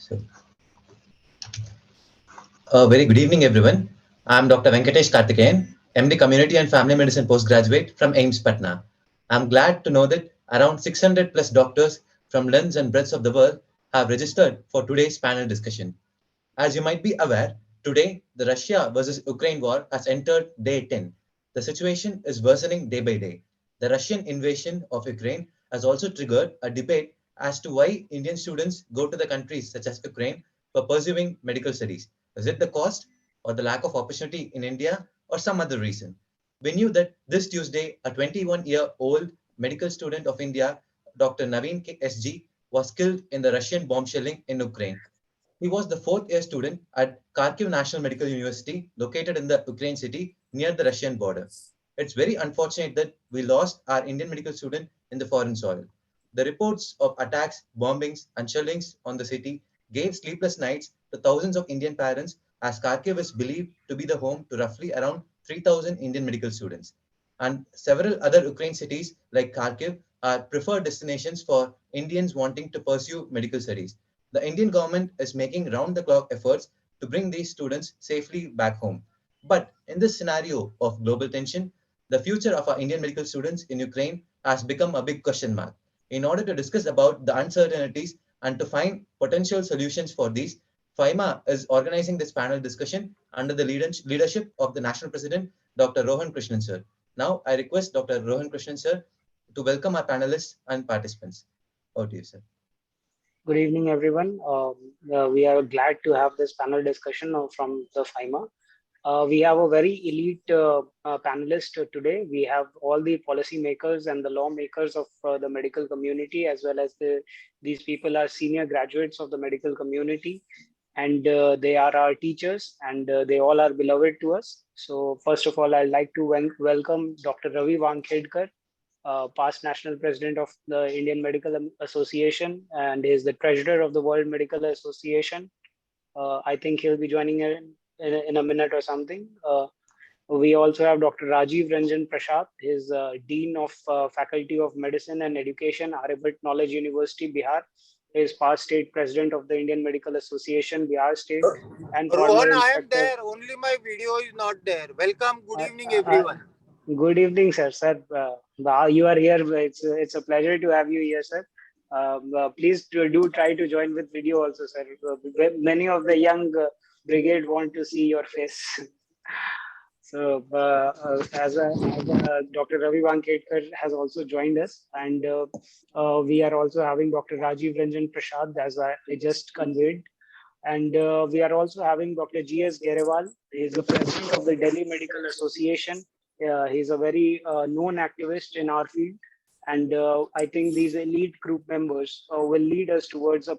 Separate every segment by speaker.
Speaker 1: So, very good evening, everyone. I'm Dr. Venkatesh Karthikeyan, MD Community and Family Medicine Postgraduate from AIIMS Patna. I'm glad to know that around 600 plus doctors from lengths and breadths of the world have registered for today's panel discussion. As you might be aware, today the Russia versus Ukraine war has entered day 10. The situation is worsening day by day. The Russian invasion of Ukraine has also triggered a debate as to why Indian students go to the countries such as Ukraine for pursuing medical studies. Is it the cost or the lack of opportunity in India or some other reason? We knew that this Tuesday, a 21-year-old medical student of India, Dr. Naveen SG, was killed in the Russian bomb shelling in Ukraine. He was the fourth year student at Kharkiv National Medical University, located in the Ukraine city near the Russian border. It's very unfortunate that we lost our Indian medical student in the foreign soil. The reports of attacks, bombings, and shellings on the city gave sleepless nights to thousands of Indian parents, as Kharkiv is believed to be the home to roughly around 3,000 Indian medical students. And several other Ukraine cities like Kharkiv are preferred destinations for Indians wanting to pursue medical studies. The Indian government is making round the clock efforts to bring these students safely back home. But in this scenario of global tension, the future of our Indian medical students in Ukraine has become a big question mark. In order to discuss about the uncertainties and to find potential solutions for these, FAIMA is organizing this panel discussion under the leadership of the National President, Dr. Rohan Krishnan sir. Now, I request Dr. Rohan Krishnan sir to welcome our panelists and participants. Over to you, sir.
Speaker 2: Good evening, everyone. We are glad to have this panel discussion from the FAIMA. We have a very elite panelist today. We have all the policymakers and the lawmakers of the medical community, as well as these people are senior graduates of the medical community, and they are our teachers, and they all are beloved to us. So first of all, I'd like to welcome Dr. Ravi Wankhedkar, past national president of the Indian Medical Association, and is the treasurer of the World Medical Association. I think he'll be joining in a minute or something. We also have Dr. Rajiv Ranjan Prashanth. He's Dean of Faculty of Medicine and Education, Aryabhata Knowledge University, Bihar. He is past state president of the Indian Medical Association, Bihar State, and former
Speaker 3: Rohan, I am
Speaker 2: inspector.
Speaker 3: there. Only my video is not there. Welcome. Good evening, everyone.
Speaker 2: Good evening, sir. You are here. It's a pleasure to have you here, sir. Please do try to join with video also, sir. Many of the young brigade want to see your face. So, as Dr. Ravi Wankhedkar has also joined us, and we are also having Dr. Rajiv Ranjan Prasad, as I just conveyed. And we are also having Dr. G.S. Grewal. He is the president of the Delhi Medical Association. He's a very known activist in our field. And I think these elite group members will lead us towards a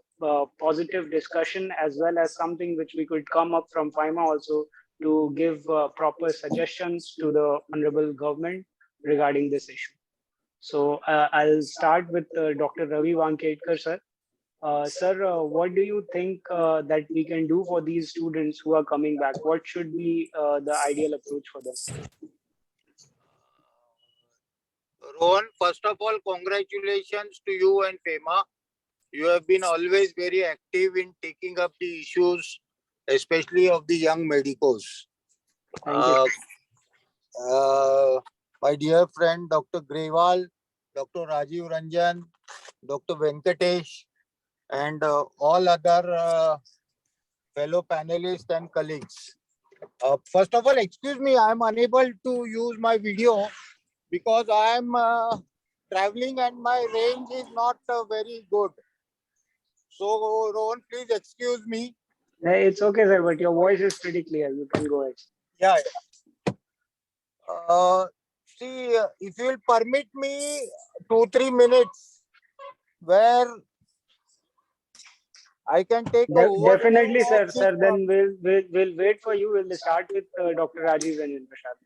Speaker 2: positive discussion, as well as something which we could come up from FAIMA also to give proper suggestions to the honorable government regarding this issue. So I'll start with Dr. Ravi Wankhedkar, sir. Sir, what do you think that we can do for these students who are coming back? What should be the ideal approach for them?
Speaker 3: Rohan, first of all, congratulations to you and FAIMA. You have been always very active in taking up the issues, especially of the young medicos.
Speaker 2: Thank you.
Speaker 3: My dear friend, Dr. Grewal, Dr. Rajiv Ranjan, Dr. Venkatesh, and all other fellow panelists and colleagues. First of all, excuse me, I am unable to use my video because I am traveling and my range is not very good. So, Rohan, please excuse me.
Speaker 2: It's okay, sir, but your voice is pretty clear. You can go ahead.
Speaker 3: Yeah. See, if you will permit me 2-3 minutes where I can take over.
Speaker 2: Definitely, sir. Sir, then we'll wait for you. We'll start with Dr. Rajiv Ranjan Prasad.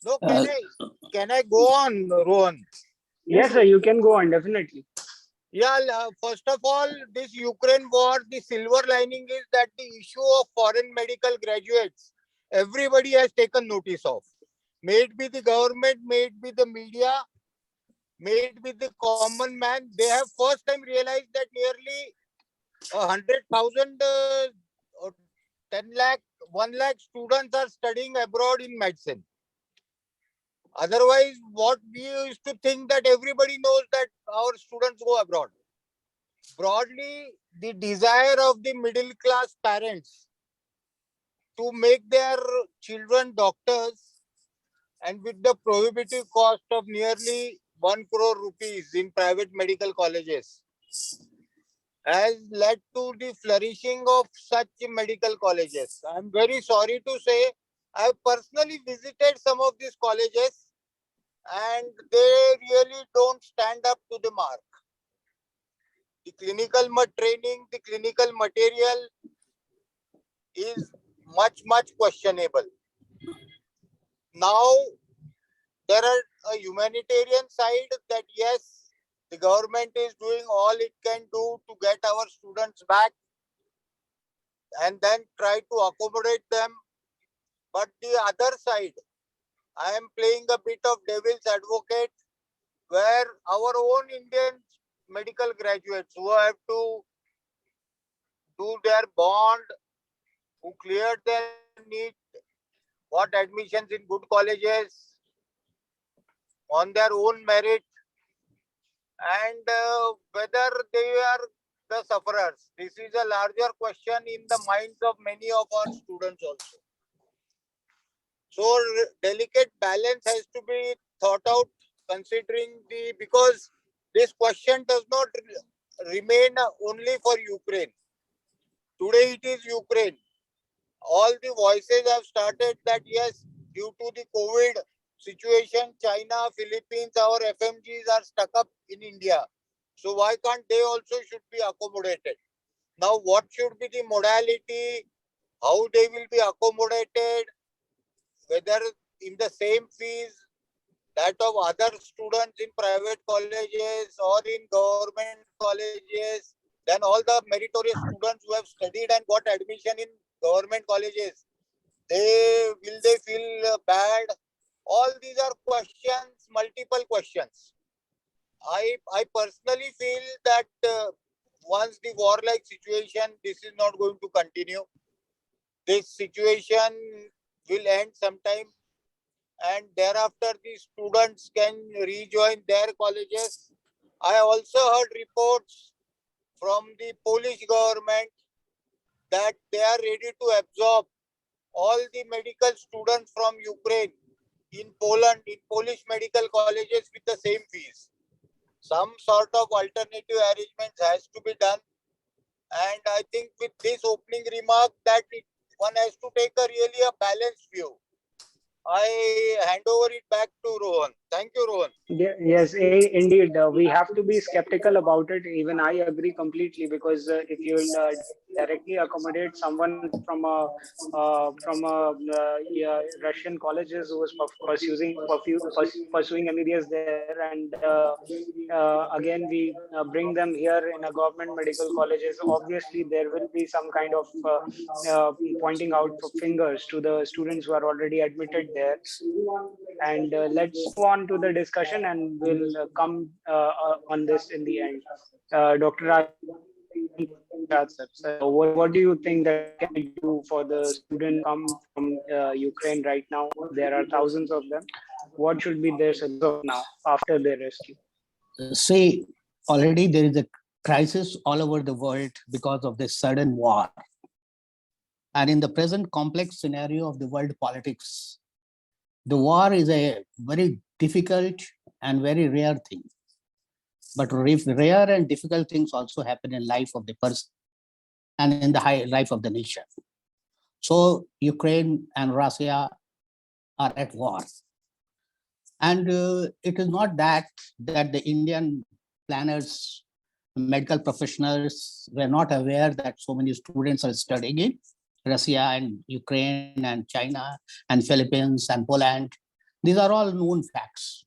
Speaker 3: No, can I go on, Rohan?
Speaker 2: Yes, sir. You can go on. Definitely.
Speaker 3: Yeah. First of all, this Ukraine war, the silver lining is that the issue of foreign medical graduates, everybody has taken notice of. May it be the government, may it be the media, may it be the common man. They have first time realized that nearly 100,000, 10 lakh, 1 lakh students are studying abroad in medicine. Otherwise, what we used to think that everybody knows that our students go abroad. Broadly, the desire of the middle class parents to make their children doctors, and with the prohibitive cost of nearly 1 crore rupees in private medical colleges, has led to the flourishing of such medical colleges. I'm very sorry to say, I've personally visited some of these colleges and they really don't stand up to the mark. The clinical training, the clinical material is much questionable. Now, there are a humanitarian side that yes, the government is doing all it can do to get our students back and then try to accommodate them. But the other side, I am playing a bit of devil's advocate, where our own Indian medical graduates who have to do their bond, who cleared their NEET, got admissions in good colleges on their own merit, and whether they are the sufferers. This is a larger question in the minds of many of our students also. So delicate balance has to be thought out, considering because this question does not remain only for Ukraine. Today it is Ukraine. All the voices have started that yes, due to the COVID situation, China, Philippines, our FMGs are stuck up in India. So why can't they also should be accommodated? Now, what should be the modality? How they will be accommodated? Whether in the same fees that of other students in private colleges or in government colleges, then all the meritorious students who have studied and got admission in government colleges, will they feel bad? All these are questions, multiple questions. I personally feel that once the warlike situation, this is not going to continue. This situation will end sometime, and thereafter the students can rejoin their colleges. I also heard reports from the Polish government that they are ready to absorb all the medical students from Ukraine in Poland, in Polish medical colleges with the same fees. Some sort of alternative arrangements has to be done. And I think with this opening remark that one has to take a really a balanced view. I hand over it back to Rohan. Thank you, Rohan.
Speaker 2: Yes, indeed. We have to be skeptical about it. Even I agree completely, because if you'll directly accommodate someone from yeah, Russian colleges who was pursuing MBBS there, and again we bring them here in a government medical colleges, obviously there will be some kind of pointing out fingers to the students who are already admitted there. And let's move on to the discussion, and we'll come on this in the end. Dr. Rajiv, what do you think that what can we do for the students who come from Ukraine right now? There are thousands of them. What should be their solution of now after their rescue?
Speaker 4: See, already there is a crisis all over the world because of this sudden war. And in the present complex scenario of the world politics, the war is a very difficult and very rare thing. But rare and difficult things also happen in life of the person and in the life of the nation. So Ukraine and Russia are at war. And it is not that the Indian planners, medical professionals were not aware that so many students are studying in Russia and Ukraine and China and Philippines and Poland. These are all known facts.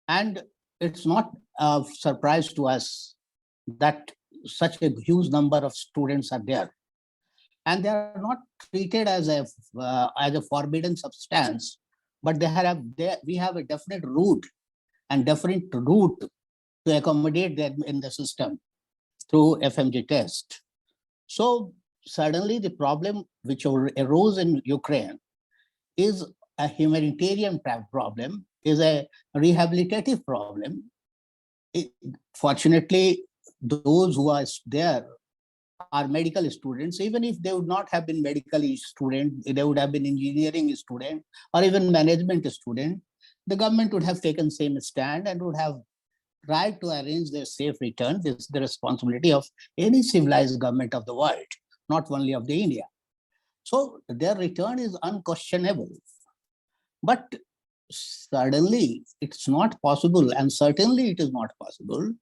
Speaker 4: And it's not a surprise to us that such a huge number of students are there. And they are not treated as a forbidden substance, but we have a definite route to accommodate them in the system. through FMG test. So suddenly the problem which arose in Ukraine is a humanitarian problem, is a rehabilitative problem. Fortunately, those who are there are medical students. Even if they would not have been medical student, they would have been engineering student or even management student, the government would have taken same stand and would have tried to arrange their safe return. This is the responsibility of any civilized government of the world, not only of the India. So their return is unquestionable. But suddenly it's not possible, and certainly it is not possible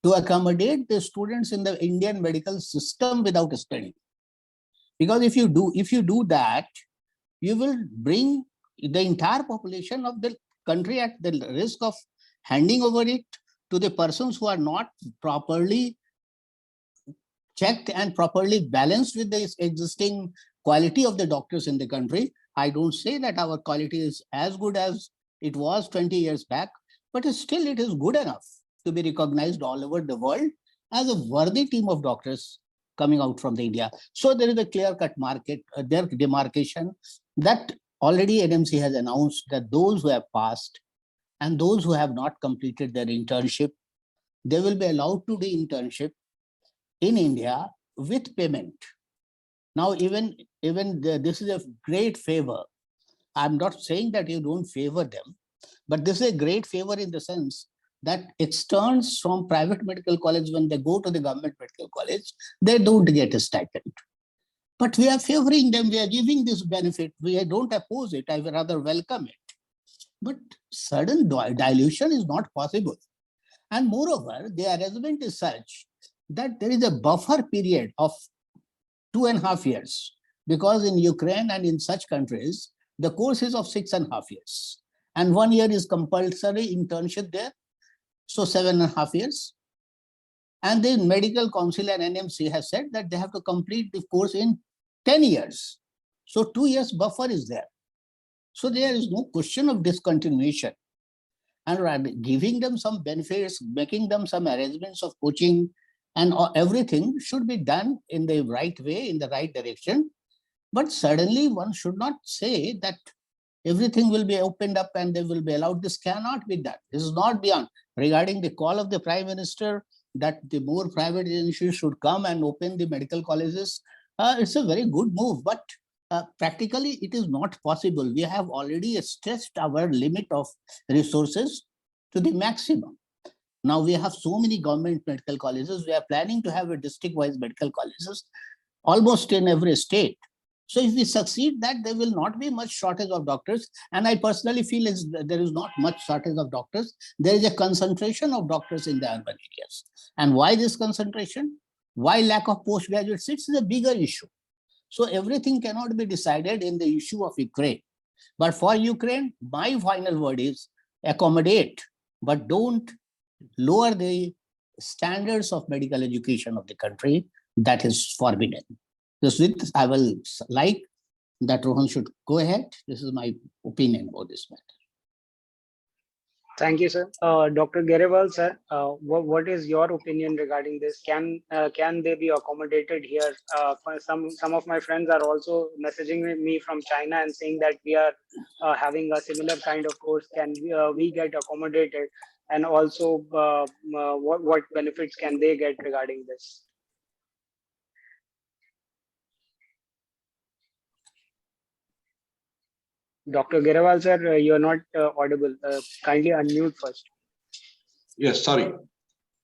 Speaker 4: to accommodate the students in the Indian medical system without studying. Because if you do that, you will bring the entire population of the country at the risk of handing over it to the persons who are not properly checked and properly balanced with the existing quality of the doctors in the country. I don't say that our quality is as good as it was 20 years back, but still it is good enough to be recognized all over the world as a worthy team of doctors coming out from the India. So there is a clear-cut their demarcation that already NMC has announced that those who have passed and those who have not completed their internship, they will be allowed to do internship in India with payment. Now, this is a great favor. I'm not saying that you don't favor them, but this is a great favor in the sense that externs from private medical college, when they go to the government medical college, they don't get a stipend. But we are favoring them, we are giving this benefit. We don't oppose it, I would rather welcome it. But sudden dilution is not possible. And moreover, the arrangement is such that there is a buffer period of 2.5 years, because in Ukraine and in such countries, the course is of 6.5 years. And 1 year is compulsory internship there. So 7.5 years. And the Medical Council and NMC has said that they have to complete the course in 10 years. So 2 years buffer is there. So there is no question of discontinuation. And giving them some benefits, making them some arrangements of coaching, and everything should be done in the right way, in the right direction. But suddenly one should not say that everything will be opened up and they will be allowed. This cannot be done. This is not beyond. Regarding the call of the Prime Minister that the more private institutions should come and open the medical colleges, it's a very good move, but practically it is not possible. We have already stretched our limit of resources to the maximum. Now we have so many government medical colleges. We are planning to have a district-wise medical colleges almost in every state. So if we succeed that, there will not be much shortage of doctors. And I personally feel there is not much shortage of doctors. There is a concentration of doctors in the urban areas. And why this concentration? Why lack of postgraduate seats is a bigger issue. So everything cannot be decided in the issue of Ukraine. But for Ukraine, my final word is accommodate, but don't lower the standards of medical education of the country. That is forbidden. This with this, I will like that Rohan should go ahead. This is my opinion about this matter.
Speaker 2: Thank you, sir. Dr. Grewal, sir, what is your opinion regarding this? Can they be accommodated here? Some of my friends are also messaging me from China and saying that we are having a similar kind of course. Can we get accommodated? And also, what benefits can they get regarding this? Dr. Grewal, sir, you're not audible. Kindly unmute first.
Speaker 5: Yes, sorry.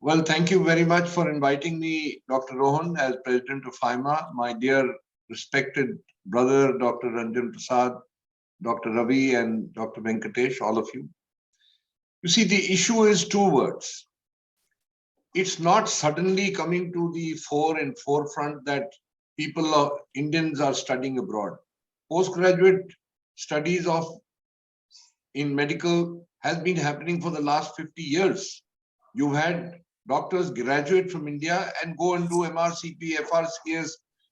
Speaker 5: Well, thank you very much for inviting me, Dr. Rohan, as president of FAIMA, my dear respected brother, Dr. Ranjan Prasad, Dr. Ravi, and Dr. Venkatesh, all of you. You see, the issue is two words. It's not suddenly coming to the fore and forefront that Indians are studying abroad. Postgraduate studies in medical has been happening for the last 50 years. You've had doctors graduate from India and go and do MRCP, FRCS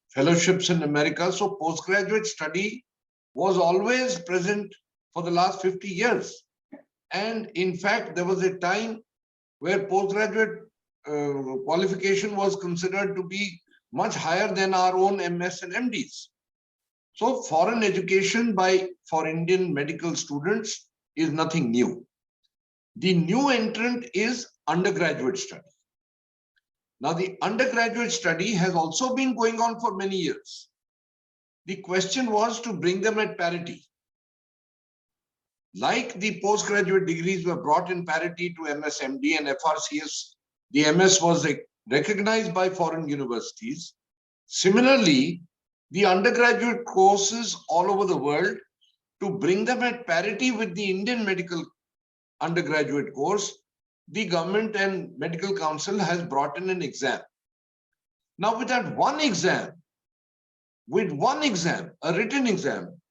Speaker 5: fellowships in America. So postgraduate study was always present for the last 50 years. And in fact, there was a time where postgraduate qualification was considered to be much higher than our own MS and MDs. So foreign education for Indian medical students is nothing new. The new entrant is undergraduate study. Now, the undergraduate study has also been going on for many years. The question was to bring them at parity. Like the postgraduate degrees were brought in parity to MS, MD and FRCS, the MS was recognized by foreign universities. Similarly, the undergraduate courses all over the world, to bring them at parity with the Indian medical undergraduate course, the government and medical council has brought in an exam. Now, with that one exam, a written exam,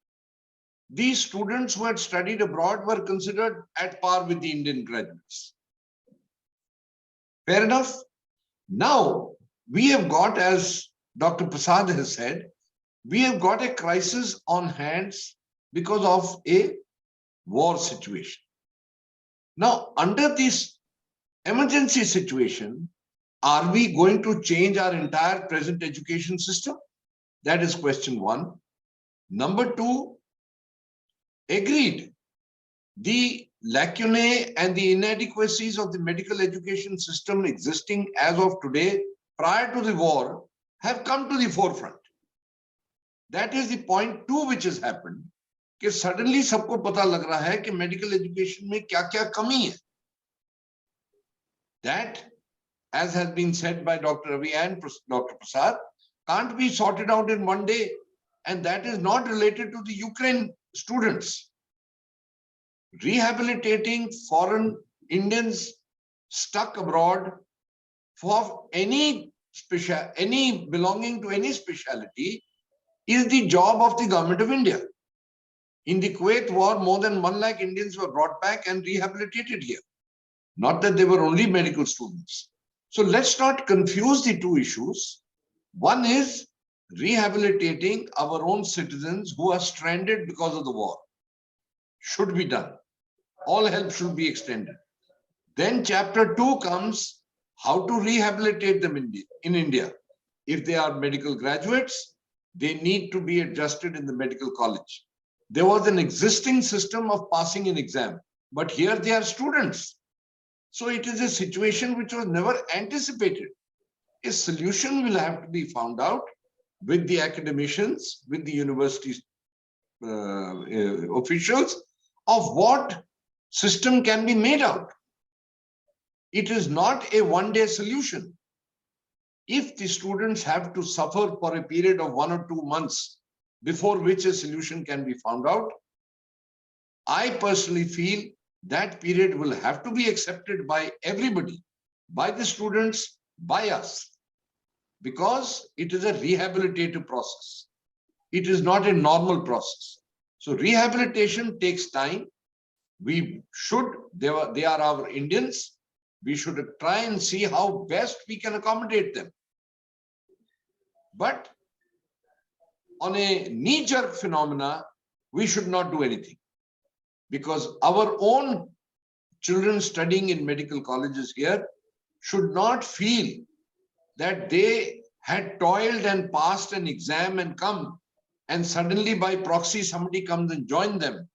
Speaker 5: these students who had studied abroad were considered at par with the Indian graduates. Fair enough. Now, we have got, as Dr. Prasad has said, we have got a crisis on hands because of a war situation. Now, under this emergency situation, are we going to change our entire present education system? That is question one. Number two, agreed, the lacunae and the inadequacies of the medical education system existing as of today, prior to the war, have come to the forefront. That is the point two which has happened, कि suddenly सबको पता लग रहा है कि medical education में क्या-क्या कमी है. That, as has been said by Dr. Ravi and Dr. Prasad, can't be sorted out in one day, and that is not related to the Ukraine students. Rehabilitating foreign Indians stuck abroad for any belonging to any specialty is the job of the government of India. In the Kuwait war, more than 1 lakh Indians were brought back and rehabilitated here. Not that they were only medical students. So let's not confuse the two issues. One is rehabilitating our own citizens who are stranded because of the war. Should be done. All help should be extended. Then chapter 2 comes, how to rehabilitate them in India. If they are medical graduates, they need to be adjusted in the medical college. There was an existing system of passing an exam, but here they are students. So it is a situation which was never anticipated. A solution will have to be found out with the academicians, with the university officials, of what system can be made out. It is not a one-day solution. If the students have to suffer for a period of 1 or 2 months before which a solution can be found out, I personally feel that period will have to be accepted by everybody, by the students, by us, because it is a rehabilitative process. It is not a normal process. So rehabilitation takes time. They are our Indians. We should try and see how best we can accommodate them. But on a knee-jerk phenomena, we should not do anything, because our own children studying in medical colleges here should not feel that they had toiled and passed an exam and come, and suddenly by proxy somebody comes and joins them.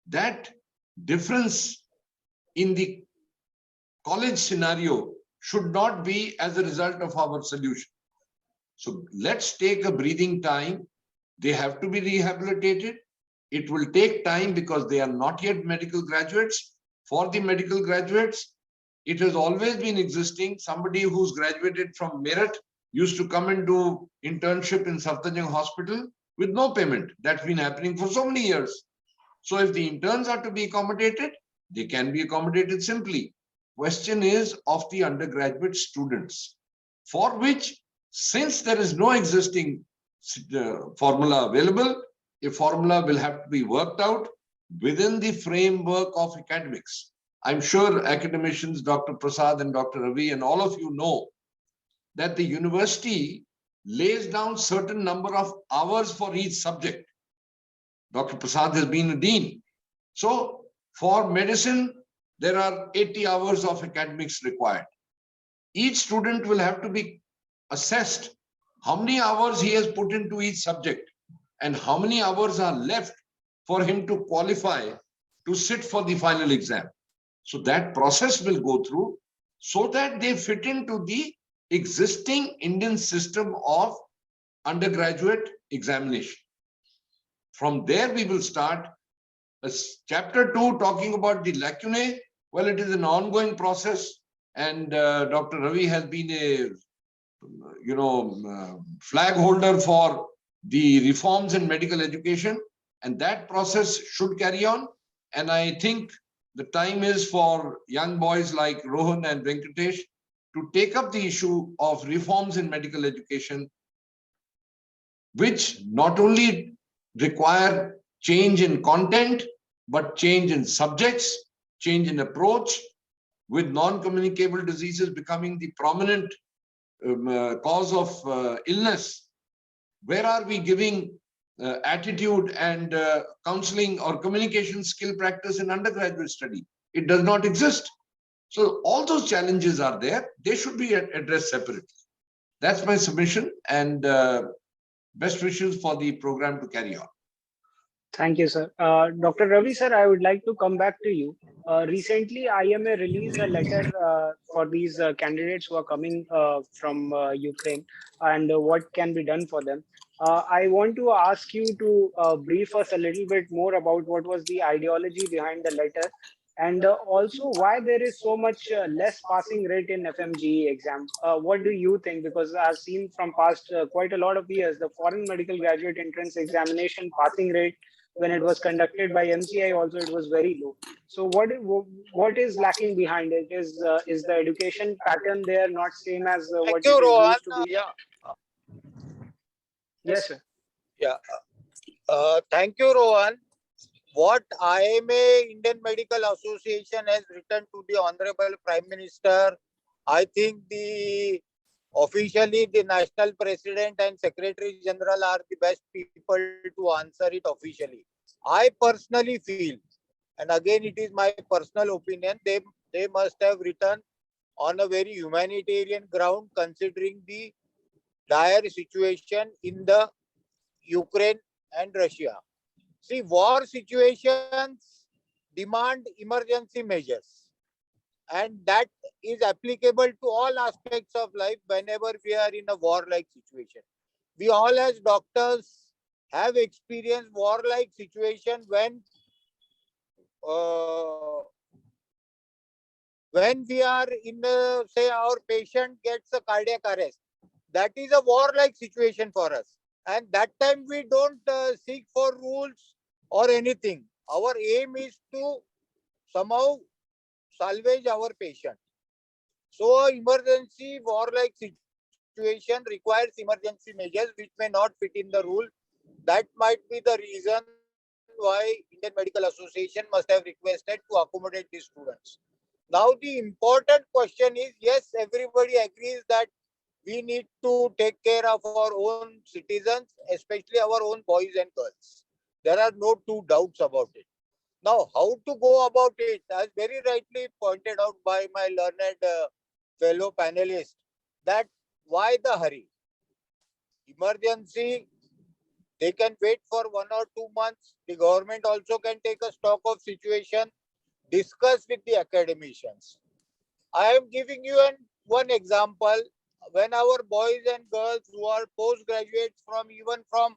Speaker 5: That difference in the college scenario should not be as a result of our solution. So let's take a breathing time. They have to be rehabilitated. It will take time because they are not yet medical graduates. For the medical graduates, it has always been existing. Somebody who's graduated from Meerut used to come and do internship in Safdarjung Hospital with no payment. That's been happening for so many years. So if the interns are to be accommodated, they can be accommodated simply. Question is of the undergraduate students, for which, since there is no existing formula available, a formula will have to be worked out within the framework of academics. I'm sure academicians, Dr. Prasad and Dr. Ravi and all of you know that the university lays down certain number of hours for each subject. Dr. Prasad has been a dean. So for medicine, there are 80 hours of academics required. each student will have to be assessed how many hours he has put into each subject and how many hours are left for him to qualify to sit for the final exam. So that process will go through so that they fit into the existing Indian system of undergraduate examination. From there, we will start chapter 2 talking about the lacunae. Well, it is an ongoing process, and Dr. Ravi has been a flag holder for the reforms in medical education, and that process should carry on. And I think the time is for young boys like Rohan and Venkatesh to take up the issue of reforms in medical education, which not only require change in content, but change in subjects, change in approach, with non-communicable diseases becoming the prominent cause of illness. Where are we giving attitude and counseling or communication skill practice in undergraduate study? It does not exist. So all those challenges are there. They should be addressed separately. That's my submission, and best wishes for the program to carry on.
Speaker 2: Thank you, sir. Dr. Ravi, sir, I would like to come back to you. Recently, IMA released a letter for these candidates who are coming from Ukraine and what can be done for them. I want to ask you to brief us a little bit more about what was the ideology behind the letter, and also why there is so much less passing rate in FMGE exam. What do you think? Because I've seen from past quite a lot of years, the foreign medical graduate entrance examination passing rate when it was conducted by MCI also, it was very low. So what is lacking behind it? Is the education pattern there not same as
Speaker 3: Thank
Speaker 2: what
Speaker 3: you,
Speaker 2: it is
Speaker 3: Rohan.
Speaker 2: used to be? Yes, sir.
Speaker 3: Yeah. Thank you, Rohan. What IMA, Indian Medical Association, has written to the Honorable Prime Minister, I think officially the National President and Secretary General are the best people to answer it officially. I personally feel, and again it is my personal opinion, they must have written on a very humanitarian ground, considering the dire situation in the Ukraine and Russia. See, war situations demand emergency measures, and that is applicable to all aspects of life whenever we are in a war-like situation. We all as doctors have experienced war-like situation when we are in say our patient gets a cardiac arrest. That is a war-like situation for us, and that time we don't seek for rules or anything. Our aim is to somehow salvage our patient. So emergency war-like situation requires emergency measures which may not fit in the rule. That might be the reason why Indian Medical Association must have requested to accommodate these students. Now the important question is, yes, everybody agrees that we need to take care of our own citizens, especially our own boys and girls. There are no two doubts about it. Now, how to go about it, as very rightly pointed out by my learned fellow panelist, that why the hurry? Emergency, they can wait for 1 or 2 months. The government also can take a stock of situation, discuss with the academicians. I am giving you one example. When our boys and girls who are postgraduates from even from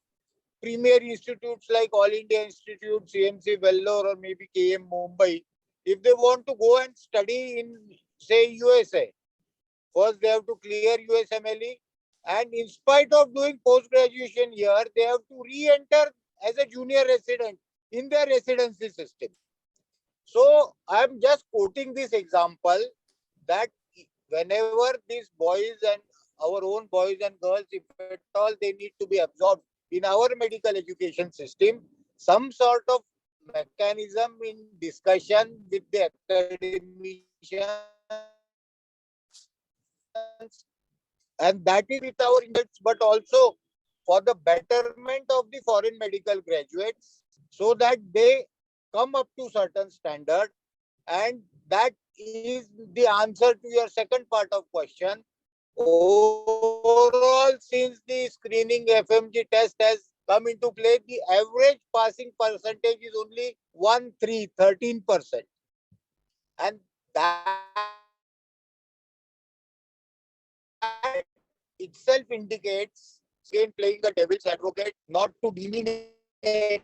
Speaker 3: premier institutes like All India Institute, CMC Vellore, or maybe KM Mumbai, if they want to go and study in, say, USA, first they have to clear USMLE, and in spite of doing post-graduation here, they have to re-enter as a junior resident in their residency system. So I am just quoting this example that whenever these boys and our own boys and girls, if at all they need to be absorbed in our medical education system, some sort of mechanism in discussion with the academicians, and that is with our Indians, but also for the betterment of the foreign medical graduates, so that they come up to certain standard and that is the answer to your second part of question. Overall, since the screening FMG test has come into play, the average passing percentage is only 13%. And that itself indicates, again playing the devil's advocate, not to demean anyone.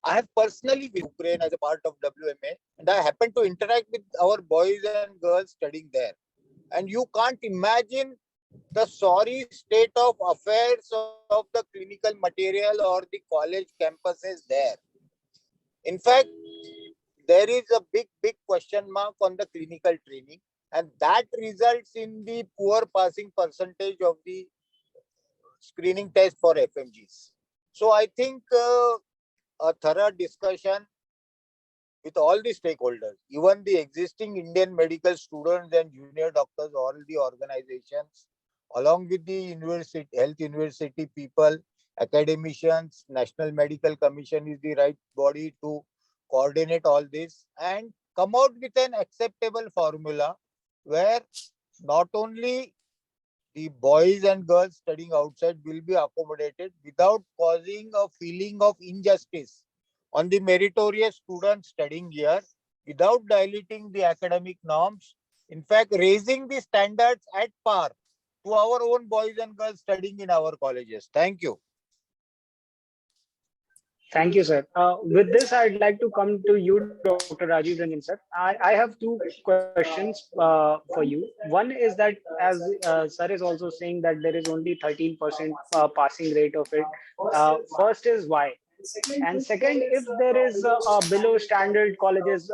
Speaker 3: I have personally visited Ukraine as a part of WMA, and I happen to interact with our boys and girls studying there. And you can't imagine the sorry state of affairs of the clinical material or the college campuses there. In fact, there is a big question mark on the clinical training, and that results in the poor passing percentage of the screening test for FMGs. So I think a thorough discussion with all the stakeholders, even the existing Indian medical students and junior doctors, all the organizations, along with the university, health university people, academicians, National Medical Commission is the right body to coordinate all this and come out with an acceptable formula where not only the boys and girls studying outside will be accommodated without causing a feeling of injustice on the meritorious students studying here, without diluting the academic norms, in fact, raising the standards at par to our own boys and girls studying in our colleges. Thank you.
Speaker 2: Thank you, sir. With this, I'd like to come to you, Dr. Rajiv Ranjan, sir. I have two questions for you. One is that, as sir is also saying that there is only 13% passing rate of it. First is why? And second, if there is below standard colleges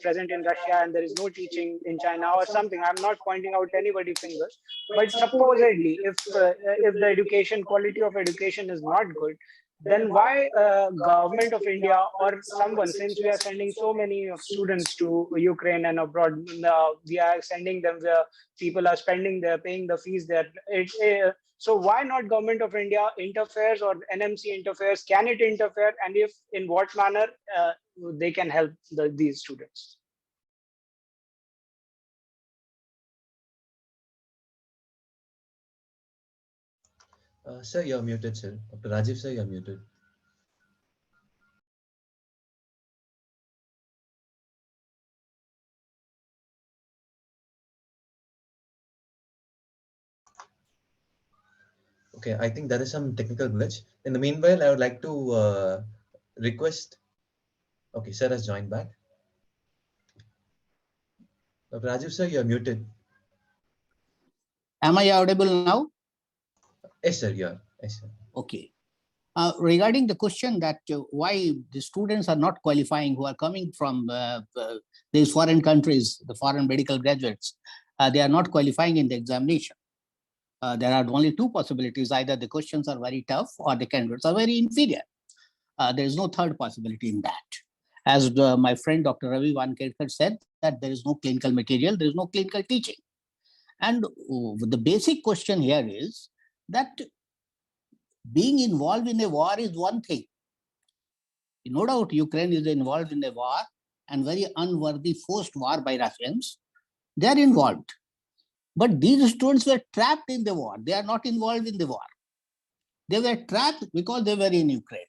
Speaker 2: present in Russia and there is no teaching in China or something, I'm not pointing out anybody fingers, but supposedly, if the education quality of education is not good, then why government of India or someone, since we are sending so many students to Ukraine and abroad, we are sending them where people are spending there, paying the fees there. So why not government of India interferes or NMC interferes? Can it interfere? And if in what manner they can help these students?
Speaker 1: Sir, you're muted, sir. Dr. Rajiv, sir, you're muted. Okay, I think there is some technical glitch. In the meanwhile, I would like to request. Okay, sir has joined back. Dr. Rajiv, sir, you're muted.
Speaker 4: Am I audible now?
Speaker 1: Yes, sir, you are. Yes, sir.
Speaker 4: Okay. Regarding the question that why the students are not qualifying who are coming from these foreign countries, the foreign medical graduates, they are not qualifying in the examination. There are only two possibilities. Either the questions are very tough or the candidates are very inferior. There is no third possibility in that. As my friend Dr. Ravi Wankhedkar said, that there is no clinical material, there is no clinical teaching. And the basic question here is that being involved in a war is one thing. No doubt Ukraine is involved in a war and very unworthy forced war by Russians. They are involved. But these students were trapped in the war. They are not involved in the war. They were trapped because they were in Ukraine.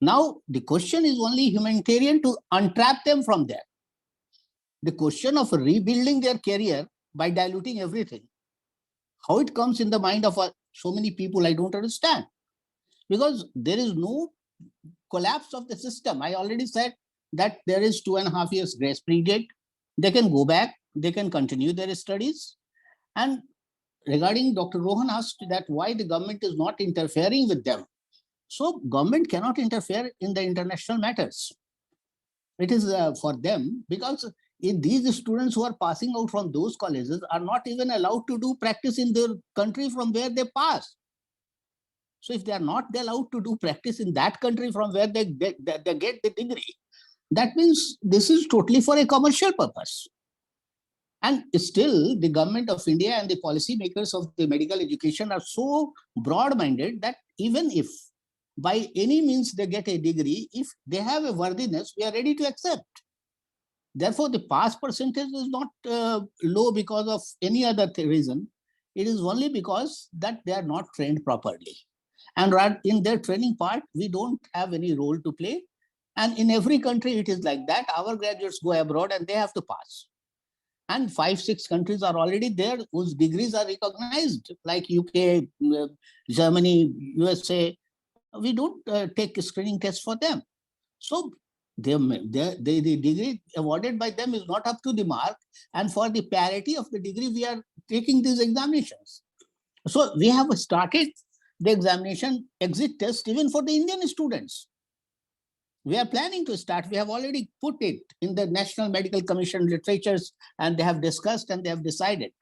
Speaker 4: Now, the question is only humanitarian to untrap them from there. The question of rebuilding their career by diluting everything, how it comes in the mind of so many people, I don't understand. Because there is no collapse of the system. I already said that there is 2.5 years grace period. They can go back, they can continue their studies. And regarding Dr. Rohan asked that why the government is not interfering with them. So government cannot interfere in the international matters. It is for them, because these students who are passing out from those colleges are not even allowed to do practice in their country from where they pass. So if they are not allowed to do practice in that country from where they get the degree, that means this is totally for a commercial purpose. And still, the government of India and the policymakers of the medical education are so broad-minded that even if by any means they get a degree. If they have a worthiness, we are ready to accept. Therefore, the pass percentage is not low because of any other reason. It is only because that they are not trained properly. And in their training part, we don't have any role to play. And in every country, it is like that. Our graduates go abroad and they have to pass. And 5-6 countries are already there whose degrees are recognized, like UK, Germany, USA. We don't take a screening test for them. So the degree awarded by them is not up to the mark. And for the parity of the degree, we are taking these examinations. So we have started the examination exit test even for the Indian students. We are planning to start. We have already put it in the National Medical Commission literatures, and they have discussed and they have decided.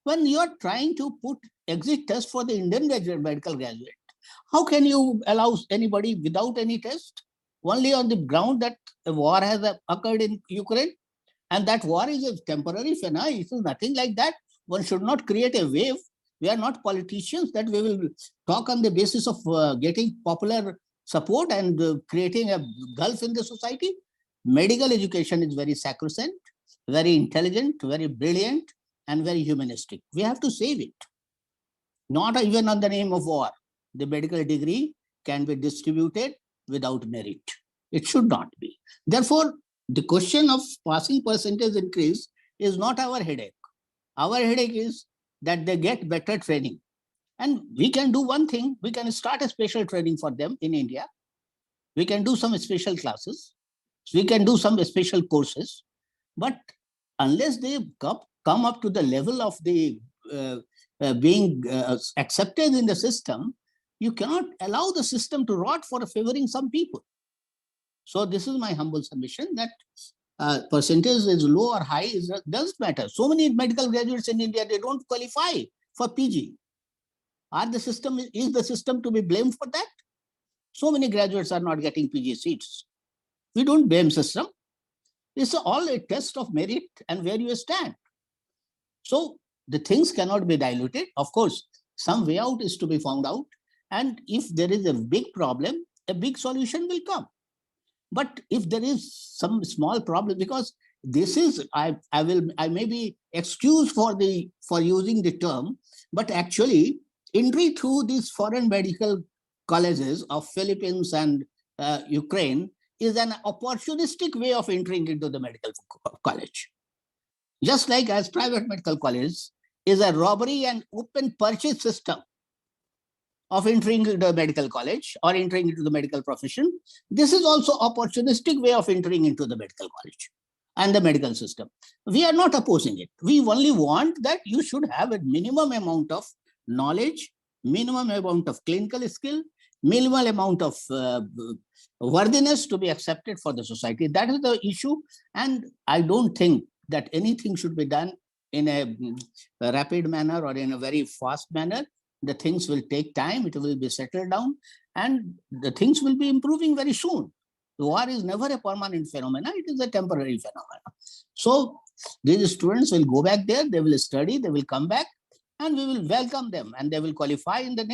Speaker 4: When you are trying to put exit test for the Indian medical graduate, how can you allow anybody without any test? Only on the ground that a war has occurred in Ukraine, and that war is a temporary phenomena. It is nothing like that. One should not create a wave. We are not politicians that we will talk on the basis of getting popular support and creating a gulf in the society. Medical education is very sacrosanct, very intelligent, very brilliant, and very humanistic. We have to save it. Not even on the name of war. The medical degree can be distributed without merit. It should not be. Therefore, the question of passing percentage increase is not our headache. Our headache is that they get better training. And we can do one thing. We can start a special training for them in India. We can do some special classes. We can do some special courses. But unless they come up to the level of the being accepted in the system, you cannot allow the system to rot for favoring some people. So this is my humble submission that percentage is low or high doesn't matter. So many medical graduates in India, they don't qualify for PG. Is the system to be blamed for that? So many graduates are not getting PG seats. We don't blame system. It's all a test of merit and where you stand. So the things cannot be diluted. Of course, some way out is to be found out. And if there is a big problem, a big solution will come. But if there is some small problem, because this is, I may be excused for using the term, but actually entry through these foreign medical colleges of Philippines and Ukraine is an opportunistic way of entering into the medical college. Just like as private medical college is a robbery and open purchase system of entering into the medical college or entering into the medical profession, this is also opportunistic way of entering into the medical college and the medical system. We are not opposing it. We only want that you should have a minimum amount of knowledge, minimum amount of clinical skill, minimal amount of worthiness to be accepted for the society. That is the issue. And I don't think that anything should be done in a rapid manner or in a very fast manner. The things will take time, it will be settled down, and the things will be improving very soon. The war is never a permanent phenomenon, it is a temporary phenomenon. So these students will go back there, they will study, they will come back, and we will welcome them, and they will qualify in the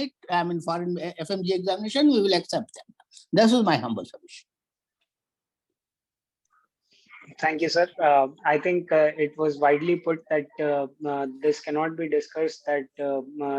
Speaker 4: foreign FMG examination, we will accept them. This is my humble submission.
Speaker 2: Thank you, sir. I think it was widely put that this cannot be discussed, that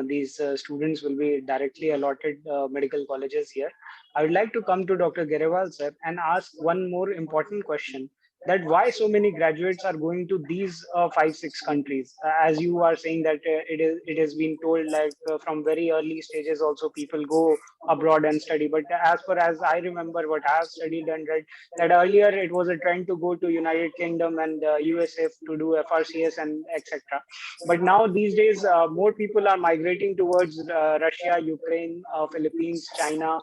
Speaker 2: these students will be directly allotted medical colleges here. I would like to come to Dr. Grewal, sir, and ask one more important question, that why so many graduates are going to these 5-6 countries? As you are saying that it has been told, like from very early stages also people go abroad and study. But as far as I remember, what I have studied and read, that earlier it was a trend to go to United Kingdom and USA to do FRCS and etc. But now these days, more people are migrating towards Russia, Ukraine, Philippines, China,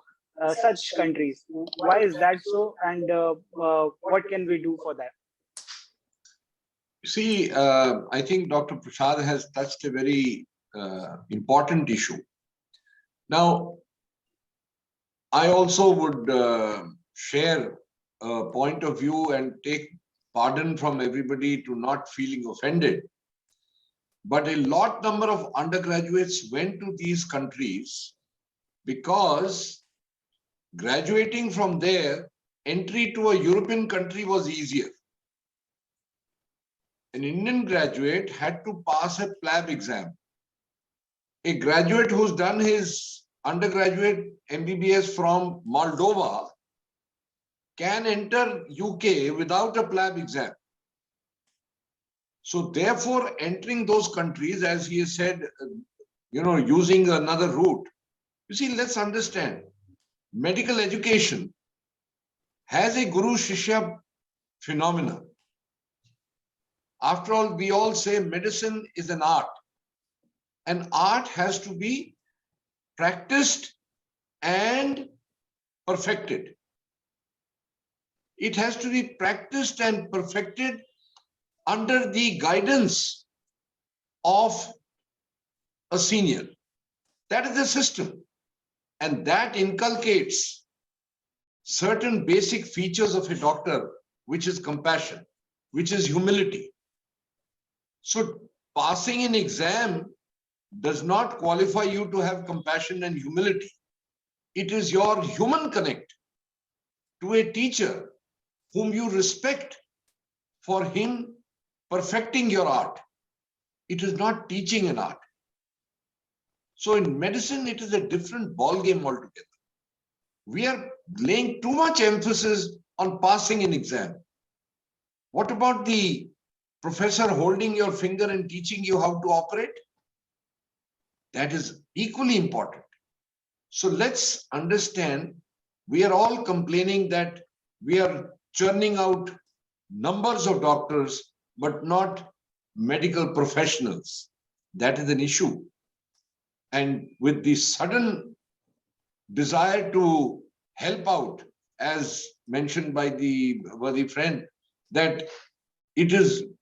Speaker 2: such countries. Why is that so? And what can we do for that?
Speaker 5: See, I think Dr. Prasad has touched a very important issue. Now, I also would share a point of view and take pardon from everybody to not feeling offended. But a lot number of undergraduates went to these countries because Graduating from there, entry to a European country was easier. An Indian graduate had to pass a PLAB exam. A graduate who's done his undergraduate MBBS from Moldova can enter UK without a PLAB exam. So therefore, entering those countries, as he has said, using another route. You see, let's understand, medical education has a Guru Shishya phenomena. After all, we all say medicine is an art. And art has to be practiced and perfected. It has to be practiced and perfected under the guidance of a senior. That is the system. And that inculcates certain basic features of a doctor, which is compassion, which is humility. So passing an exam does not qualify you to have compassion and humility. It is your human connect to a teacher whom you respect for him perfecting your art. It is not teaching an art. So in medicine, it is a different ballgame altogether. We are laying too much emphasis on passing an exam. What about the professor holding your finger and teaching you how to operate? That is equally important. So let's understand, we are all complaining that we are churning out numbers of doctors, but not medical professionals. That is an issue. And with the sudden desire to help out, as mentioned by the worthy friend, that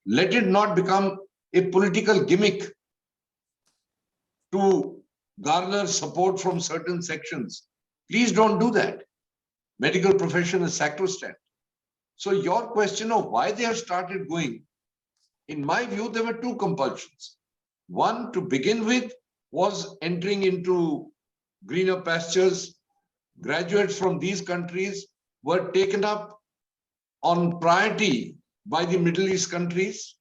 Speaker 5: let it not become a political gimmick to garner support from certain sections. Please don't do that. Medical profession is sacrosanct. So your question of why they have started going, in my view, there were two compulsions. One, to begin with, was entering into greener pastures. Graduates from these countries were taken up on priority by the Middle East countries.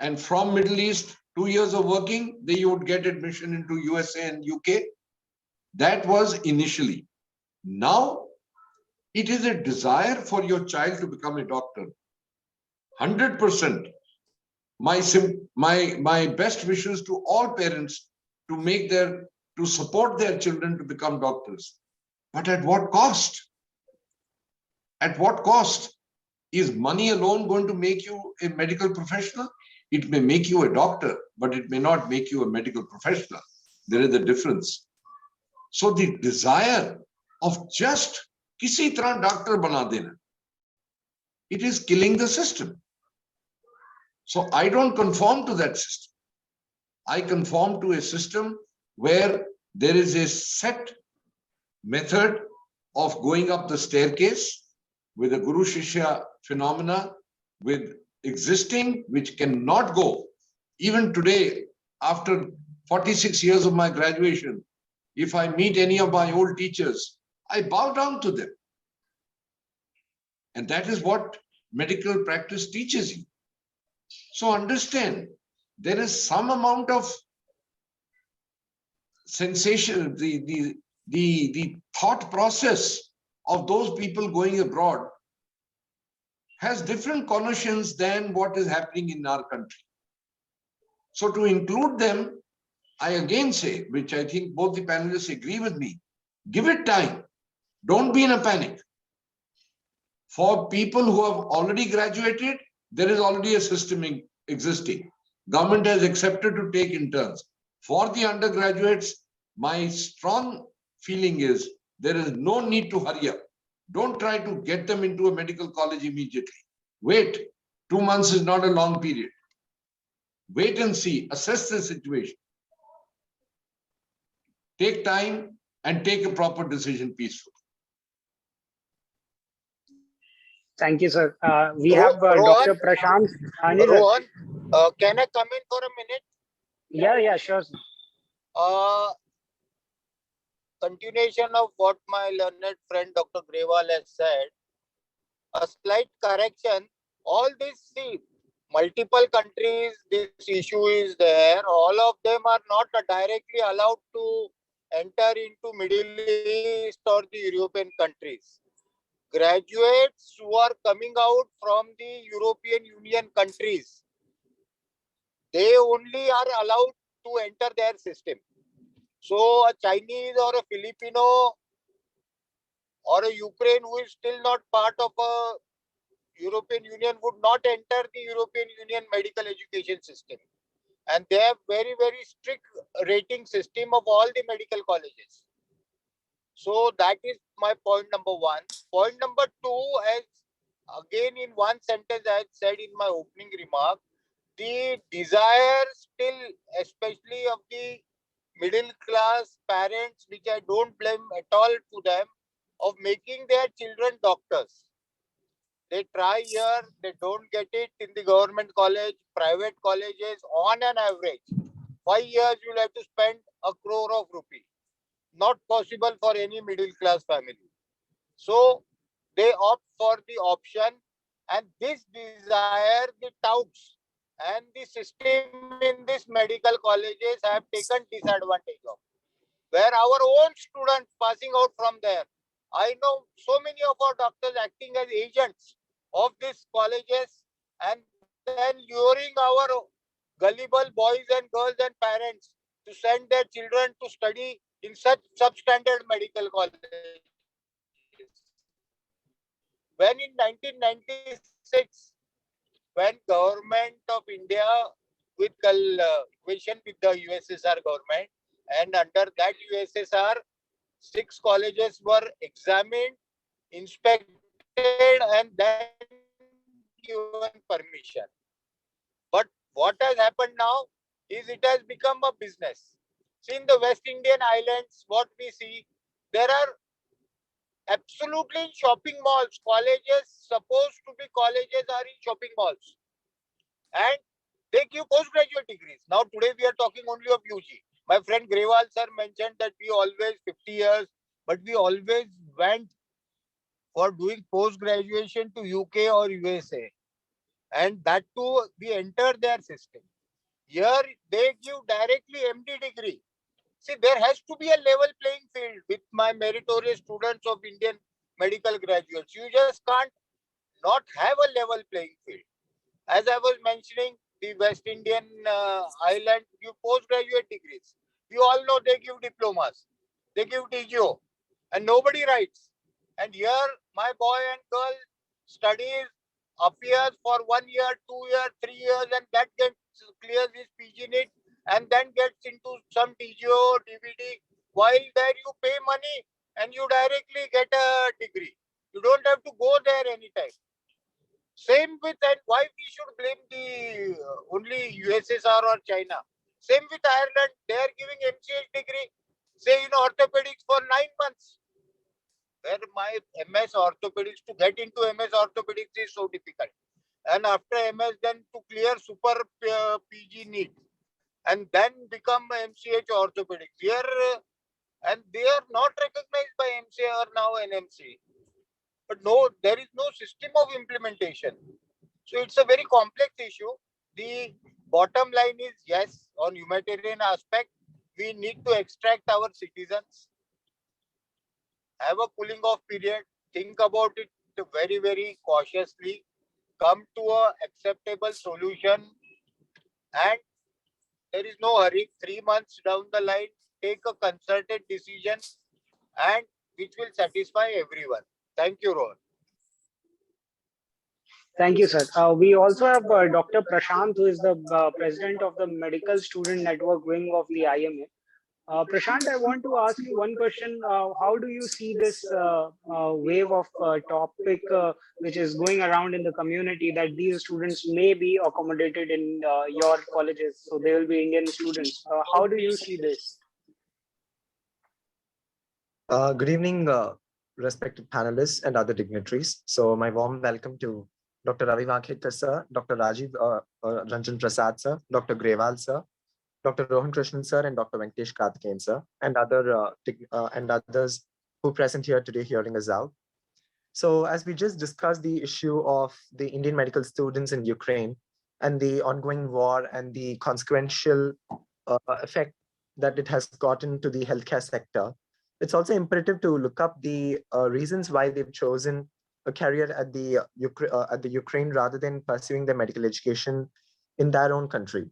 Speaker 5: And from Middle East, 2 years of working, they would get admission into USA and UK. That was initially. Now, it is a desire for your child to become a doctor. 100%. My best wishes to all parents to support their children to become doctors. But at what cost? At what cost? Is money alone going to make you a medical professional? It may make you a doctor, but it may not make you a medical professional. There is a difference. So the desire of just kisi tarah doctor bana dena, it is killing the system. So I don't conform to that system. I conform to a system where there is a set method of going up the staircase with a Guru Shishya phenomena, with existing, which cannot go. Even today, after 46 years of my graduation, if I meet any of my old teachers, I bow down to them. And that is what medical practice teaches you. So understand, there is some amount of sensation, the thought process of those people going abroad has different connotations than what is happening in our country. So to include them, I again say, which I think both the panelists agree with me, give it time. Don't be in a panic. For people who have already graduated, there is already a system existing. Government has accepted to take interns. For the undergraduates, my strong feeling is there is no need to hurry up. Don't try to get them into a medical college immediately. Wait, 2 months is not a long period. Wait and see, assess the situation. Take time and take a proper decision peacefully.
Speaker 2: Thank you, sir. We have Dr. Prashanth.
Speaker 3: Rohan, can I come in for a minute?
Speaker 2: Yeah, sure.
Speaker 3: continuation of what my learned friend Dr. Grewal has said, a slight correction. All this, see, multiple countries, this issue is there. All of them are not directly allowed to enter into Middle East or the European countries. Graduates who are coming out from the European Union countries, they only are allowed to enter their system. So a Chinese or a Filipino or a Ukraine who is still not part of a European Union would not enter the European Union medical education system. And they have very, very strict rating system of all the medical colleges. So that is my point number one. Point number two, as again in one sentence I said in my opening remark, the desire still, especially of the middle class parents, which I don't blame at all to them, of making their children doctors. They try here, they don't get it in the government college, private colleges, on an average. 5 years you'll have to spend 1 crore of rupee. Not possible for any middle class family. So they opt for the option, and this desire, the touts and the system in these medical colleges have taken disadvantage of. Where our own students passing out from there. I know so many of our doctors acting as agents of these colleges and then luring our gullible boys and girls and parents to send their children to study in such substandard medical colleges. When in 1996, when government of India with equation with the USSR government, and under that USSR, 6 colleges were examined, inspected, and then given permission. But what has happened now is it has become a business. See, in the West Indian islands, what we see, there are absolutely in shopping malls. Colleges, supposed to be colleges, are in shopping malls. And they give postgraduate degrees. Now, today we are talking only of UG. My friend Grewal sir mentioned that we always 50 years, but we always went for doing post graduation to UK or USA, and that too we enter their system. Here they give directly MD degree. See, there has to be a level playing field with my meritorious students of Indian medical graduates. You just can't not have a level playing field. As I was mentioning, the West Indian island give postgraduate degrees. We all know they give diplomas, they give DGO, and nobody writes. And here, my boy and girl studies, appears for 1 year, 2 years, 3 years, and that gets clears his PG NEET, and then gets into some DGO, DVD. While there you pay money and you directly get a degree. You don't have to go there anytime. Same with, and why we should blame the only USSR or China? Same with Ireland. They are giving MCH degree, say in orthopedics for 9 months. Where my MS orthopedics, to get into MS orthopedics is so difficult. And after MS, then to clear super PG NEET and then become MCH orthopedics. Here, and they are not recognized by MCA or now NMC. But no, there is no system of implementation. So it's a very complex issue. The bottom line is, yes, on humanitarian aspect, we need to extract our citizens, have a cooling off period, think about it very, very cautiously, come to a acceptable solution, and there is no hurry. 3 months down the line, take a concerted decision, and which will satisfy everyone. Thank you, Rohan.
Speaker 2: Thank you, sir. We also have Dr. Prashanth, who is the president of the Medical Student Network wing of the IMA. Prashanth, I want to ask you one question. How do you see this wave of topic which is going around in the community, that these students may be accommodated in your colleges, so they will be Indian students? How do you see this?
Speaker 6: Good evening, respected panelists and other dignitaries. So my warm welcome to Dr. Ravi Wankhedkar sir, Dr. Rajiv Ranjan Prasad sir, Dr. Grewal sir, Dr. Rohan Krishnan sir and Dr. Venkatesh Karthikeyan sir, and others who present here today hearing us out. So as we just discussed the issue of the Indian medical students in Ukraine and the ongoing war and the consequential effect that it has gotten to the healthcare sector, it's also imperative to look up the reasons why they've chosen a career at the Ukraine rather than pursuing their medical education in their own country.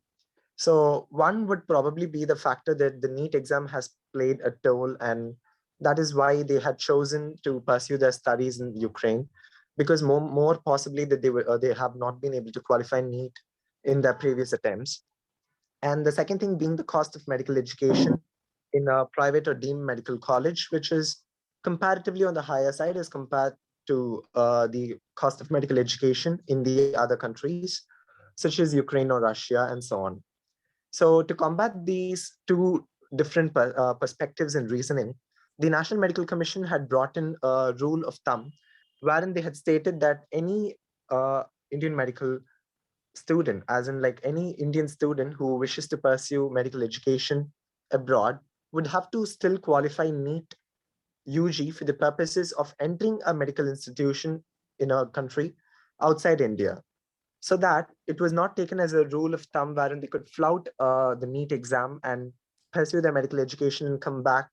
Speaker 6: So one would probably be the factor that the NEET exam has played a toll, and that is why they had chosen to pursue their studies in Ukraine, because more possibly that they have not been able to qualify NEET in their previous attempts. And the second thing being the cost of medical education in a private or deemed medical college, which is comparatively on the higher side as compared to the cost of medical education in the other countries, such as Ukraine or Russia and so on. So to combat these two different perspectives and reasoning, the National Medical Commission had brought in a rule of thumb wherein they had stated that any Indian medical student, as in like any Indian student who wishes to pursue medical education abroad, would have to still qualify NEET UG for the purposes of entering a medical institution in a country outside India, so that it was not taken as a rule of thumb wherein they could flout the NEET exam and pursue their medical education and come back,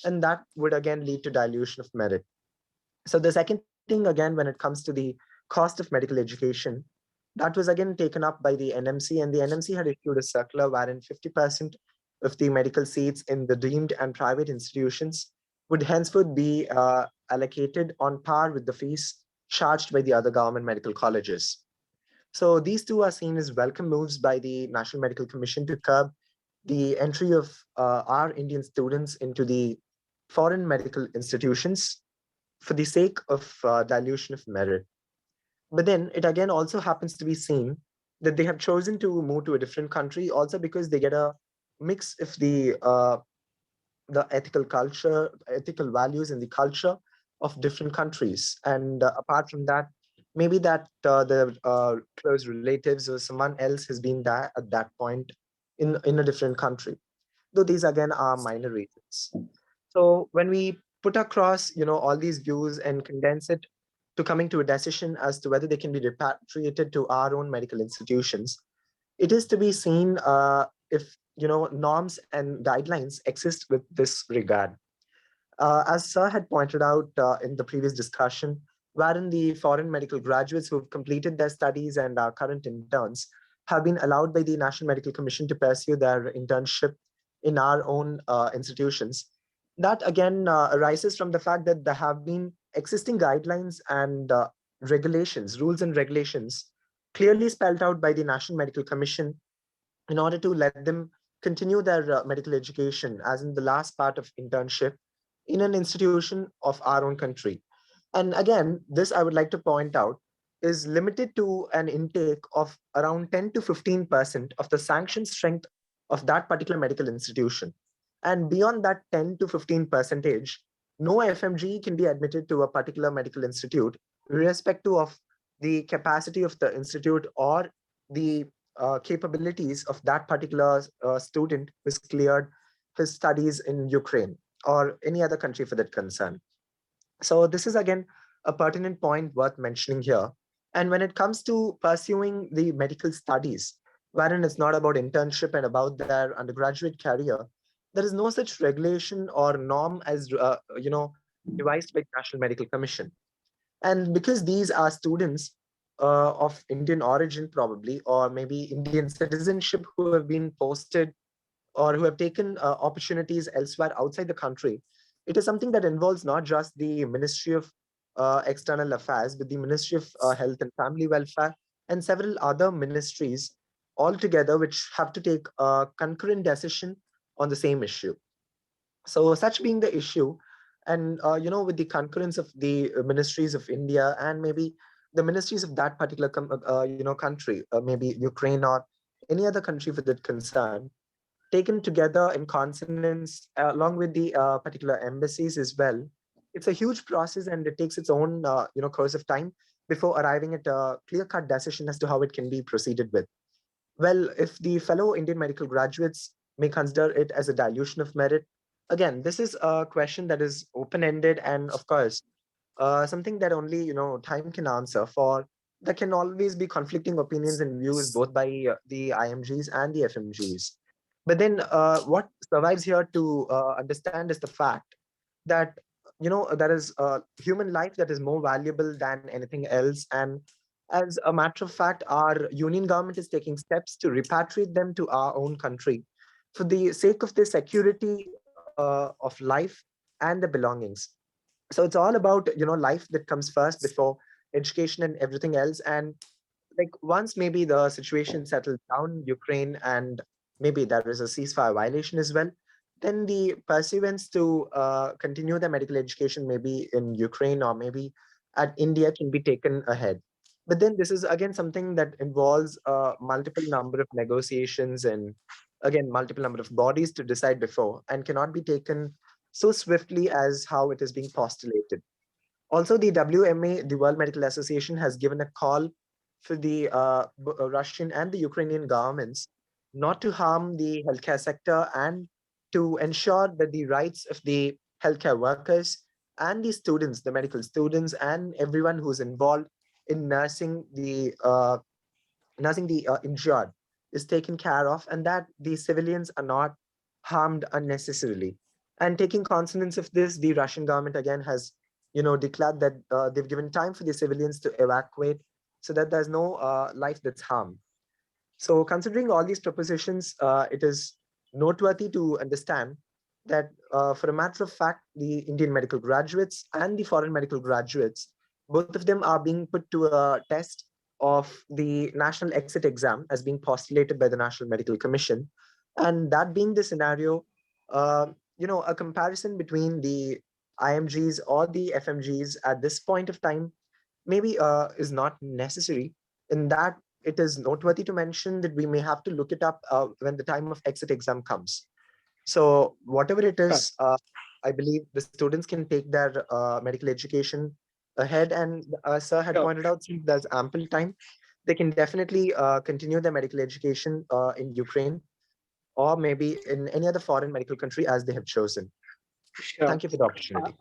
Speaker 6: and that would again lead to dilution of merit. So the second thing, again, when it comes to the cost of medical education, that was again taken up by the NMC, and the NMC had issued a circular wherein 50% of the medical seats in the deemed and private institutions would henceforth be allocated on par with the fees charged by the other government medical colleges. So these two are seen as welcome moves by the National Medical Commission to curb the entry of our Indian students into the foreign medical institutions for the sake of dilution of merit. But then it again also happens to be seen that they have chosen to move to a different country also because they get a mix of the ethical culture, ethical values, and the culture of different countries. And apart from that, maybe that the close relatives or someone else has been there at that point in a different country. Though these again are minor reasons. So when we put across, all these views and condense it to coming to a decision as to whether they can be repatriated to our own medical institutions, it is to be seen if norms and guidelines exist with this regard. As Sir had pointed out in the previous discussion, wherein the foreign medical graduates who have completed their studies and are current interns have been allowed by the National Medical Commission to pursue their internship in our own institutions. That again arises from the fact that there have been existing guidelines and regulations, rules and regulations clearly spelled out by the National Medical Commission in order to let them continue their medical education as in the last part of internship in an institution of our own country. And again, this I would like to point out is limited to an intake of around 10 to 15% of the sanctioned strength of that particular medical institution. And beyond that 10 to 15 percentage, no FMG can be admitted to a particular medical institute, irrespective of the capacity of the institute or the capabilities of that particular student who's cleared his studies in Ukraine or any other country for that concern. So this is again a pertinent point worth mentioning here. And when it comes to pursuing the medical studies, wherein it's not about internship and about their undergraduate career, there is no such regulation or norm as devised by the National Medical Commission. And because these are students of Indian origin, probably, or maybe Indian citizenship who have been posted or who have taken opportunities elsewhere outside the country, it is something that involves not just the Ministry of External Affairs, but the Ministry of Health and Family Welfare and several other ministries altogether, which have to take a concurrent decision on the same issue. So such being the issue, and with the concurrence of the ministries of India and maybe the ministries of that particular country, maybe Ukraine or any other country for that concern, taken together in consonance along with the particular embassies as well, it's a huge process and it takes its own course of time before arriving at a clear-cut decision as to how it can be proceeded with. Well, if the fellow Indian medical graduates may consider it as a dilution of merit. Again, this is a question that is open-ended, and of course, something that only time can answer. For there can always be conflicting opinions and views both by the IMGs and the FMGs. But then what survives here to understand is the fact that there is human life that is more valuable than anything else. And as a matter of fact, our union government is taking steps to repatriate them to our own country for the sake of the security of life and the belongings. So it's all about life that comes first before education and everything else. And like once maybe the situation settles down Ukraine, and maybe there is a ceasefire violation as well, then the pursuance to continue the medical education maybe in Ukraine or maybe at India can be taken ahead. But then this is again something that involves multiple number of negotiations and again multiple number of bodies to decide before, and cannot be taken so swiftly as how it is being postulated. Also, the WMA, the World Medical Association, has given a call for the Russian and the Ukrainian governments not to harm the healthcare sector, and to ensure that the rights of the healthcare workers and the students, the medical students, and everyone who's involved in nursing the injured is taken care of, and that the civilians are not harmed unnecessarily. And taking consonance of this, the Russian government again has declared that they've given time for the civilians to evacuate so that there's no life that's harmed. So considering all these propositions, it is noteworthy to understand that for a matter of fact, the Indian medical graduates and the foreign medical graduates, both of them are being put to a test of the national exit exam as being postulated by the National Medical Commission. And that being the scenario, a comparison between the IMGs or the FMGs at this point of time maybe is not necessary, in that it is noteworthy to mention that we may have to look it up when the time of exit exam comes. So whatever it is, I believe the students can take their medical education ahead. And sir had pointed out, since there's ample time, they can definitely continue their medical education in Ukraine or maybe in any other foreign medical country as they have chosen.
Speaker 2: Sure.
Speaker 6: Thank you for the opportunity.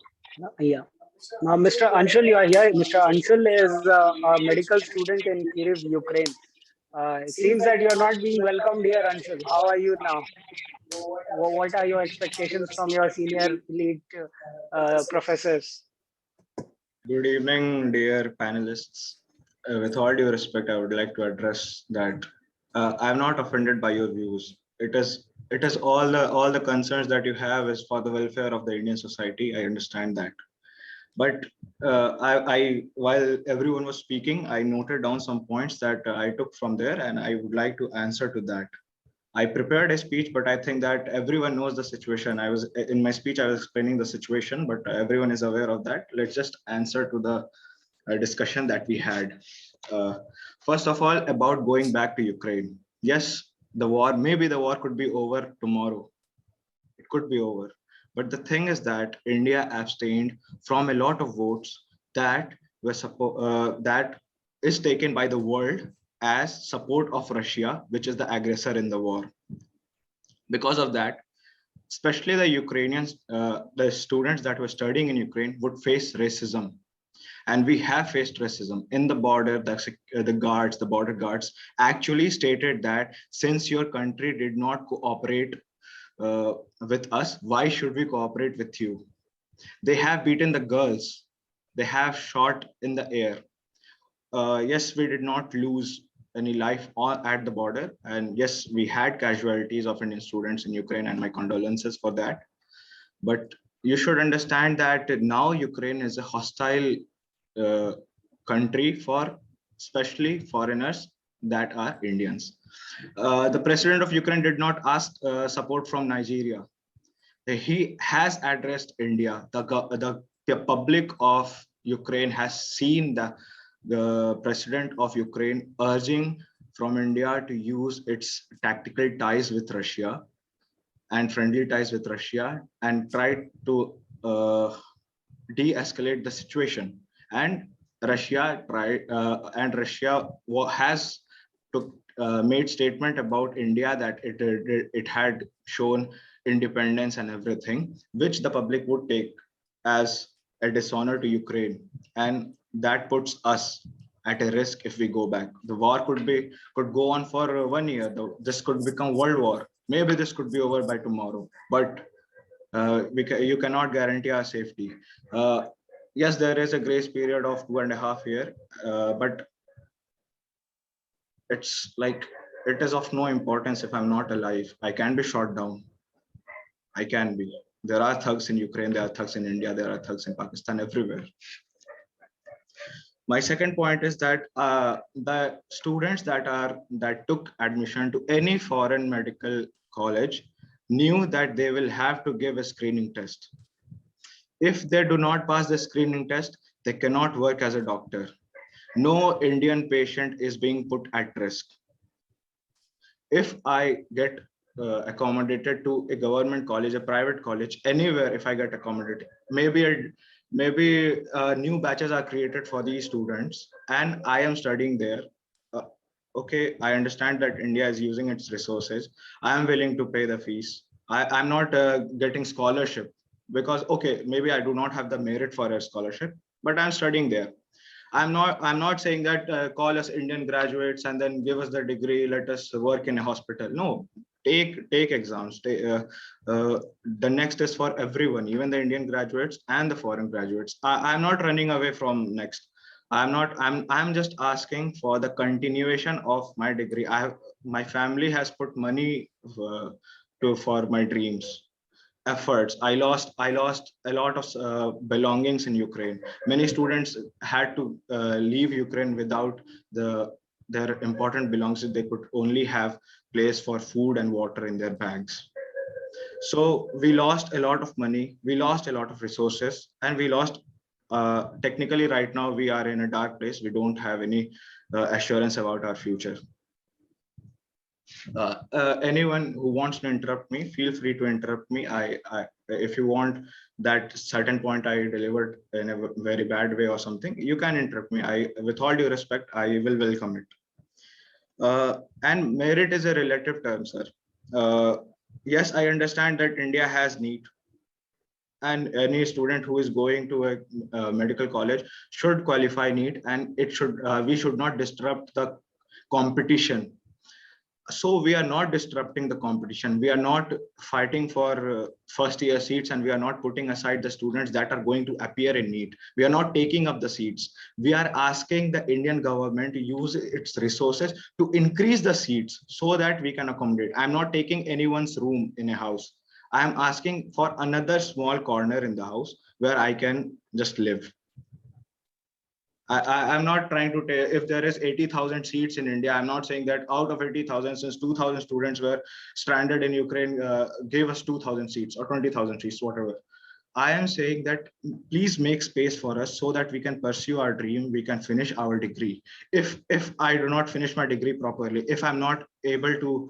Speaker 2: Yeah. Now, Mr. Anshul, you are here. Mr. Anshul is a medical student in Kyiv, Ukraine. It seems that you are not being welcomed here, Anshul. How are you now? What are your expectations from your senior elite professors?
Speaker 7: Good evening, dear panelists. With all due respect, I would like to address that I am not offended by your views. It is all the concerns that you have is for the welfare of the Indian society. I understand that, but I while everyone was speaking, I noted down some points that I took from there, and I would like to answer to that. I prepared a speech, but I think that everyone knows the situation. I was in my speech, I was explaining the situation, but everyone is aware of that. Let's just answer to the discussion that we had. Uh, First of all, about going back to Ukraine. Yes, maybe the war could be over tomorrow. It could be over. But the thing is that India abstained from a lot of votes that that is taken by the world as support of Russia, which is the aggressor in the war. Because of that, especially the Ukrainians, the students that were studying in Ukraine would face racism. And we have faced racism in the border. The border guards actually stated that since your country did not cooperate with us, why should we cooperate with you? They have beaten the girls. They have shot in the air. Yes, we did not lose any life at the border. And yes, we had casualties of Indian students in Ukraine, and my condolences for that. But you should understand that now Ukraine is a hostile country for especially foreigners that are Indians. The president of Ukraine did not ask support from Nigeria. He has addressed India. The public of Ukraine has seen the president of Ukraine urging from India to use its tactical ties with Russia and friendly ties with Russia and try to de-escalate the situation. And Russia has took made statement about India that it had shown independence and everything, which the public would take as a dishonor to Ukraine, and that puts us at a risk if we go back. The war could go on for 1 year. This could become world war. Maybe this could be over by tomorrow, but you cannot guarantee our safety. Yes, there is a grace period of 2.5 years, but it's like it is of no importance if I'm not alive. I can be shot down. I can be. There are thugs in Ukraine, there are thugs in India, there are thugs in Pakistan, everywhere. My second point is that the students that took admission to any foreign medical college knew that they will have to give a screening test. If they do not pass the screening test, they cannot work as a doctor. No Indian patient is being put at risk. If I get accommodated to a government college, a private college, anywhere, if I get accommodated, maybe new batches are created for these students, and I am studying there. Uh, okay, I understand that India is using its resources. I am willing to pay the fees. I'm not getting scholarship because, okay, maybe I do not have the merit for a scholarship, but I'm studying there. I'm not saying that call us Indian graduates and then give us the degree, let us work in a hospital. No, take exams. The next is for everyone, even the Indian graduates and the foreign graduates. I'm not running away from next. I'm just asking for the continuation of my degree. My family has put money for my dreams, efforts. I lost a lot of belongings in Ukraine. Many students had to leave Ukraine without their important belongings. They could only have place for food and water in their bags. So we lost a lot of money, we lost a lot of resources, and we lost technically right now we are in a dark place. We don't have any assurance about our future. Anyone who wants to interrupt me, feel free to interrupt me. If you want that certain point I delivered in a very bad way or something, you can interrupt me. With all due respect, I will welcome it. And merit is a relative term, sir. Yes, I understand that India has NEET, and any student who is going to a medical college should qualify NEET, and we should not disrupt the competition. So we are not disrupting the competition. We are not fighting for first year seats, and we are not putting aside the students that are going to appear in NEET. We are not taking up the seats. We are asking the Indian government to use its resources to increase the seats so that we can accommodate. I'm not taking anyone's room in a house. I am asking for another small corner in the house where I can just live. I'm not trying to tell if there is 80,000 seats in India. I'm not saying that out of 80,000, since 2,000 students were stranded in Ukraine, gave us 2,000 seats or 20,000 seats, whatever. I am saying that please make space for us so that we can pursue our dream. We can finish our degree. If I do not finish my degree properly, if I'm not able to,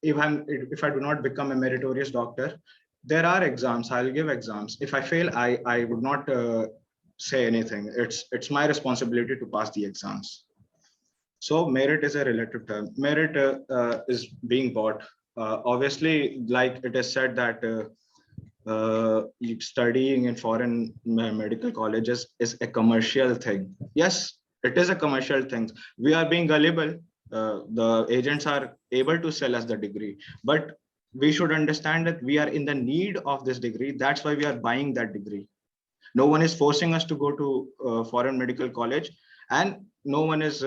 Speaker 7: if I do not become a meritorious doctor, there are exams. I'll give exams. If I fail, I would not say anything. It's my responsibility to pass the exams. So merit is a relative term. Merit is being bought. Obviously, like it is said that studying in foreign medical colleges is a commercial thing. Yes, it is a commercial thing. We are being gullible. The agents are able to sell us the degree, but we should understand that we are in the need of this degree. That's why we are buying that degree. No one is forcing us to go to foreign medical college, and no one is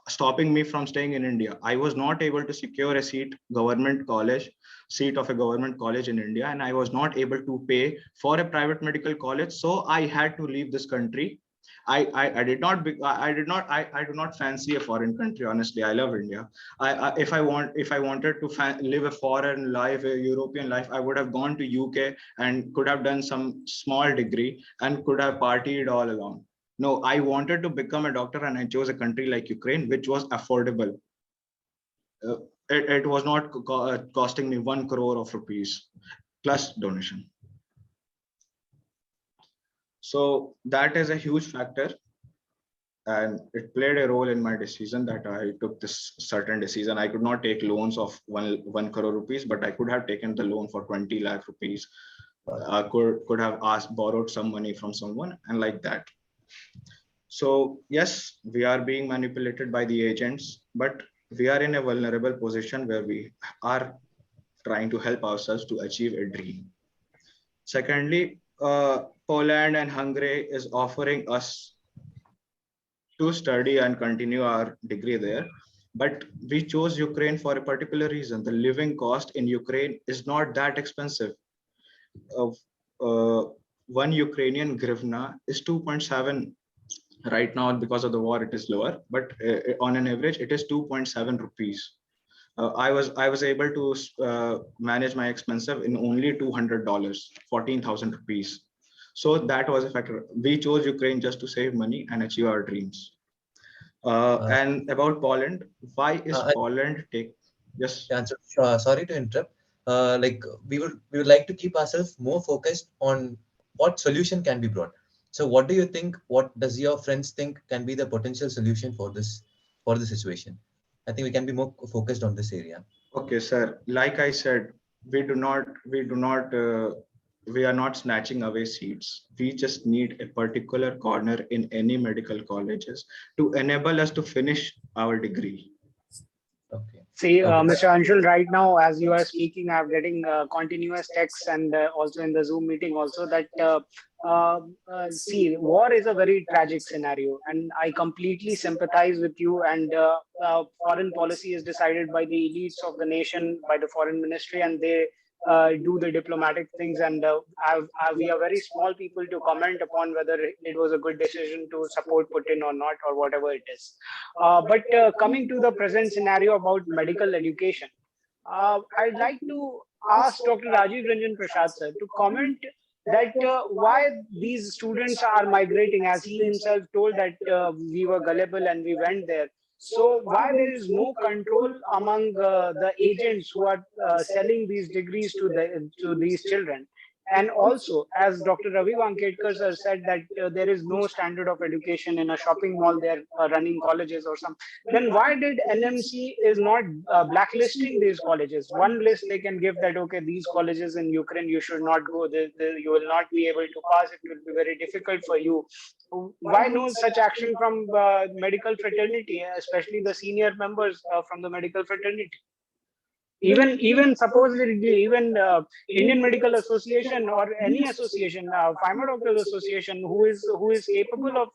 Speaker 7: stopping me from staying in India. I was not able to secure a seat of a government college in India, and I was not able to pay for a private medical college. So I had to leave this country. I do not fancy a foreign country. Honestly, I love India. If I wanted to live a foreign life, a European life, I would have gone to UK and could have done some small degree and could have partied all along. No, I wanted to become a doctor, and I chose a country like Ukraine, which was affordable. It was not costing me 1 crore of rupees plus donation. So that is a huge factor. and it played a role in my decision that I took this certain decision. I could not take loans of one crore rupees, but I could have taken the loan for 20 lakh rupees. I could have borrowed some money from someone, and like that. So yes, we are being manipulated by the agents, but we are in a vulnerable position where we are trying to help ourselves to achieve a dream. Secondly, Poland and Hungary is offering us to study and continue our degree there. But we chose Ukraine for a particular reason. The living cost in Ukraine is not that expensive. Of one Ukrainian grivna is 2.7 right now. Because of the war, it is lower, but on an average, it is 2.7 rupees. I was able to manage my expenses in only $200, 14,000 rupees. So that was a factor. We chose Ukraine just to save money and achieve our dreams. And about Poland, why is Poland take? Yes.
Speaker 1: Sorry to interrupt. Like we would like to keep ourselves more focused on what solution can be brought. So what do you think? What does your friends think can be the potential solution for the situation? I think we can be more focused on this area.
Speaker 7: Okay, sir. Like I said, we are not snatching away seats. We just need a particular corner in any medical colleges to enable us to finish our degree.
Speaker 1: Okay.
Speaker 2: See,
Speaker 1: Okay.
Speaker 2: Mr. Anshul, right now, as you are speaking, I'm getting continuous texts and also in the Zoom meeting also that, see, war is a very tragic scenario and I completely sympathize with you, and foreign policy is decided by the elites of the nation, by the foreign ministry, and they do the diplomatic things, and we are very small people to comment upon whether it was a good decision to support Putin or not, or whatever it is. But coming to the present scenario about medical education, I'd like to ask Dr. Rajiv Ranjan Prasad sir to comment that why these students are migrating, as he himself told that we were gullible and we went there. So why there is no control among the agents who are selling these degrees to these children? And also, as Dr. Ravi Wankhedkar sir said that there is no standard of education in a shopping mall, they're running colleges or some. Then why did NMC is not blacklisting these colleges? One list they can give that, okay, these colleges in Ukraine, you should not go, you will not be able to pass, it will be very difficult for you. Why no such action from medical fraternity, especially the senior members from the medical fraternity? Even supposedly even Indian Medical Association or any association, FAIMA Doctors Association, who is capable of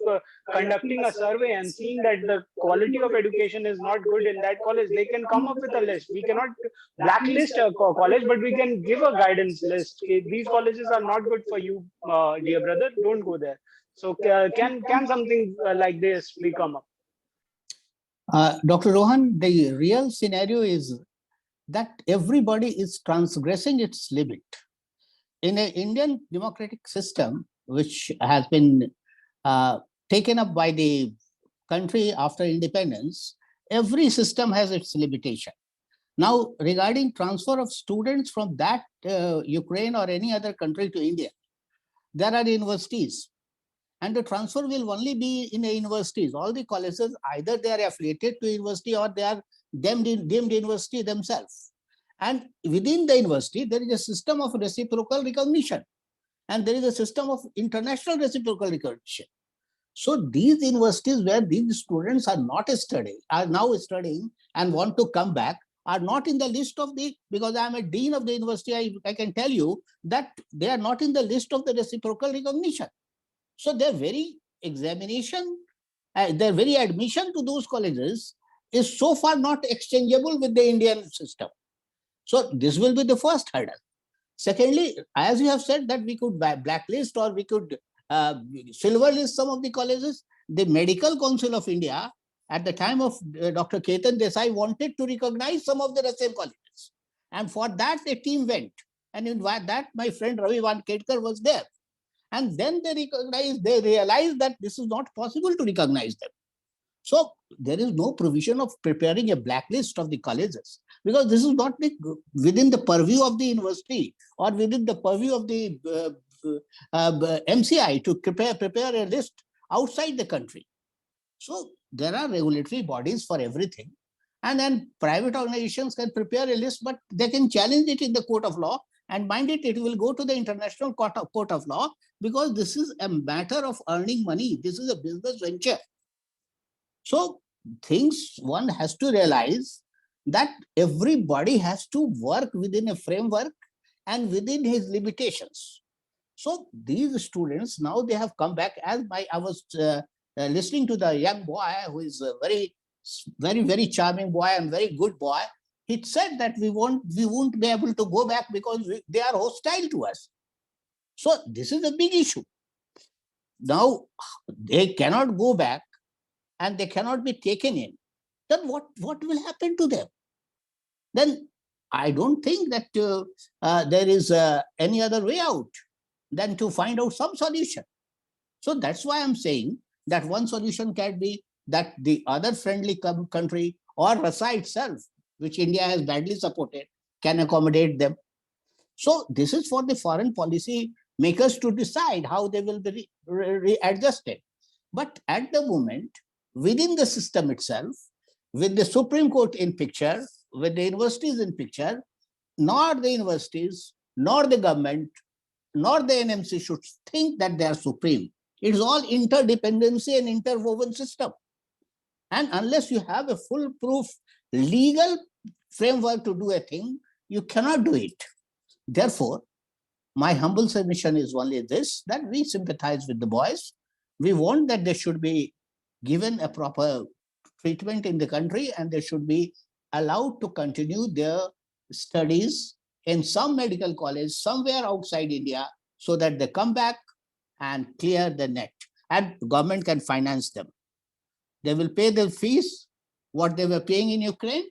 Speaker 2: conducting a survey and seeing that the quality of education is not good in that college, they can come up with a list. We cannot blacklist a college, but we can give a guidance list. These colleges are not good for you, dear brother, don't go there. So can something like this become up?
Speaker 4: Dr. Rohan, the real scenario is that everybody is transgressing its limit. In an Indian democratic system, which has been taken up by the country after independence, every system has its limitation. Now, regarding transfer of students from that Ukraine or any other country to India, there are universities, and the transfer will only be in the universities. All the colleges, either they are affiliated to university or they are deemed university themselves. And within the university, there is a system of reciprocal recognition, and there is a system of international reciprocal recognition. So these universities where these students are now studying and want to come back, are not in the list of the, because I am a dean of the university, I can tell you that they are not in the list of the reciprocal recognition. So their very examination, their very admission to those colleges is so far not exchangeable with the Indian system. So this will be the first hurdle. Secondly, as you have said that we could blacklist or we could silver list some of the colleges, the Medical Council of India at the time of Dr. Ketan Desai wanted to recognize some of the same colleges. And for that, a team went. And in that, my friend Ravi Wankhedkar was there. And then they realized that this is not possible to recognize them. So there is no provision of preparing a blacklist of the colleges, because this is not within the purview of the university or within the purview of the MCI to prepare a list outside the country. So there are regulatory bodies for everything. And then private organizations can prepare a list, but they can challenge it in the court of law, and mind it, it will go to the international court of law, because this is a matter of earning money. This is a business venture. So things one has to realize that everybody has to work within a framework and within his limitations. So these students, now they have come back, as I was listening to the young boy, who is a very charming boy and very good boy. He said that we won't be able to go back because they are hostile to us. So this is a big issue. Now they cannot go back and they cannot be taken in. Then what will happen to them? Then I don't think that there is any other way out than to find out some solution. So that's why I'm saying that one solution can be that the other friendly country or Russia itself, which India has badly supported, can accommodate them. So this is for the foreign policy makers to decide how they will be readjusted. But at the moment, within the system itself, with the Supreme Court in picture, with the universities in picture, nor the universities, nor the government, nor the NMC should think that they are supreme. It is all interdependency and interwoven system. And unless you have a foolproof legal framework to do a thing, you cannot do it. Therefore, my humble submission is only this, that we sympathize with the boys. We want that they should be given a proper treatment in the country, and they should be allowed to continue their studies in some medical college somewhere outside India, so that they come back and clear the net, and government can finance them. They will pay the fees, what they were paying in Ukraine,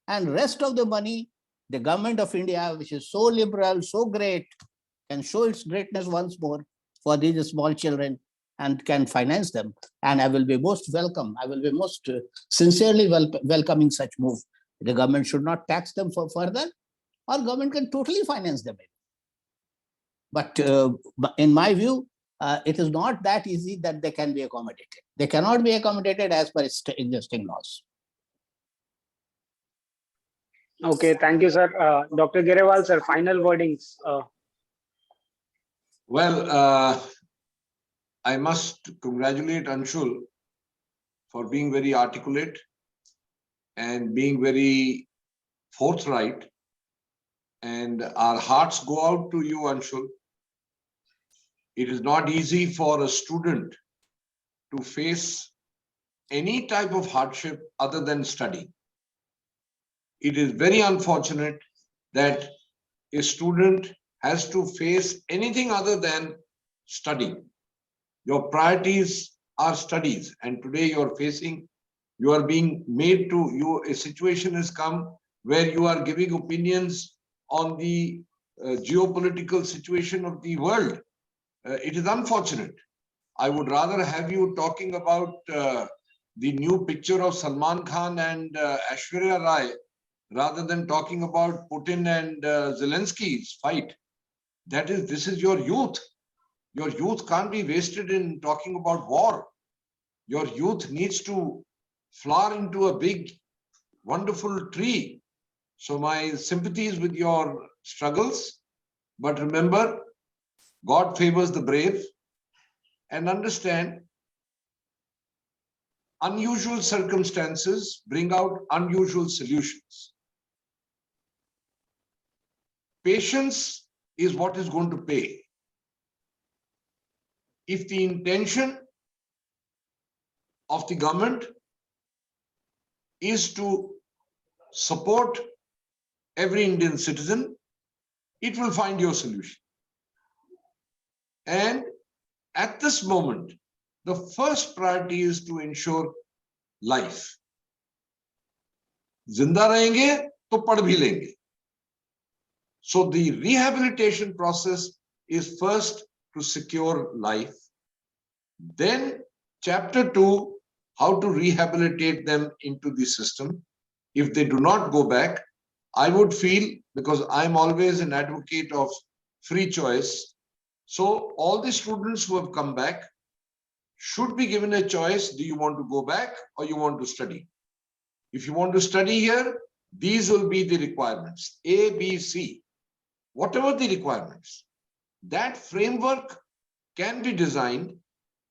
Speaker 4: and rest of the money, the government of India, which is so liberal, so great, can show its greatness once more for these small children and can finance them. And I will be most welcome. I will be most sincerely welcoming such move. The government should not tax them for further, or government can totally finance them. But in my view, it is not that easy that they can be accommodated. They cannot be accommodated as per existing laws.
Speaker 2: Okay, thank you, sir. Dr. Grewal, sir, final wordings.
Speaker 5: Well, I must congratulate Anshul for being very articulate and being very forthright. And our hearts go out to you, Anshul. It is not easy for a student to face any type of hardship other than study. It is very unfortunate that a student has to face anything other than studying. Your priorities are studies, and today you are being made to, a situation has come where you are giving opinions on the geopolitical situation of the world. It is unfortunate. I would rather have you talking about the new picture of Salman Khan and Aishwarya Rai rather than talking about Putin and Zelensky's fight. This is your youth. Your youth can't be wasted in talking about war. Your youth needs to flower into a big, wonderful tree. So my sympathies with your struggles, but remember, God favors the brave, and understand unusual circumstances bring out unusual solutions. Patience is what is going to pay. If the intention of the government is to support every Indian citizen, it will find your solution. And at this moment, the first priority is to ensure life. Zinda rahenge to pad bhi lenge. So the rehabilitation process is first to secure life. Then chapter 2, how to rehabilitate them into the system. If they do not go back, I would feel, because I'm always an advocate of free choice. So all the students who have come back, should be given a choice. Do you want to go back or you want to study? If you want to study here, these will be the requirements, A, B, C, whatever the requirements. That framework can be designed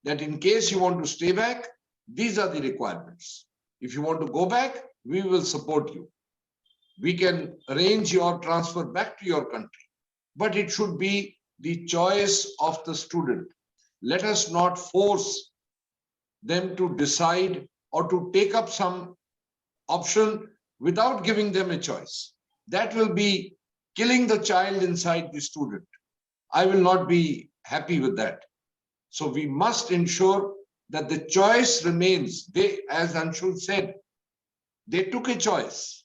Speaker 5: that in case you want to stay back, these are the requirements. If you want to go back, we will support you. We can arrange your transfer back to your country, but it should be the choice of the student. Let us not force them to decide or to take up some option without giving them a choice. That will be killing the child inside the student. I will not be happy with that. So we must ensure that the choice remains. They, as Anshul said, they took a choice.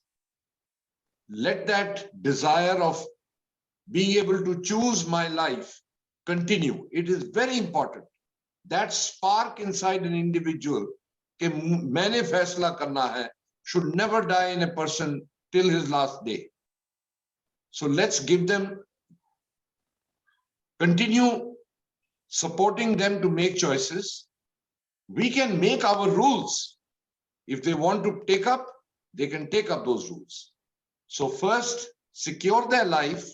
Speaker 5: Let that desire of being able to choose my life continue. It is very important. That spark inside an individual कि मैंने फैसला करना है should never die in a person till his last day. So let's give them, continue supporting them to make choices. We can make our rules. If they want to take up, they can take up those rules. So first, secure their life.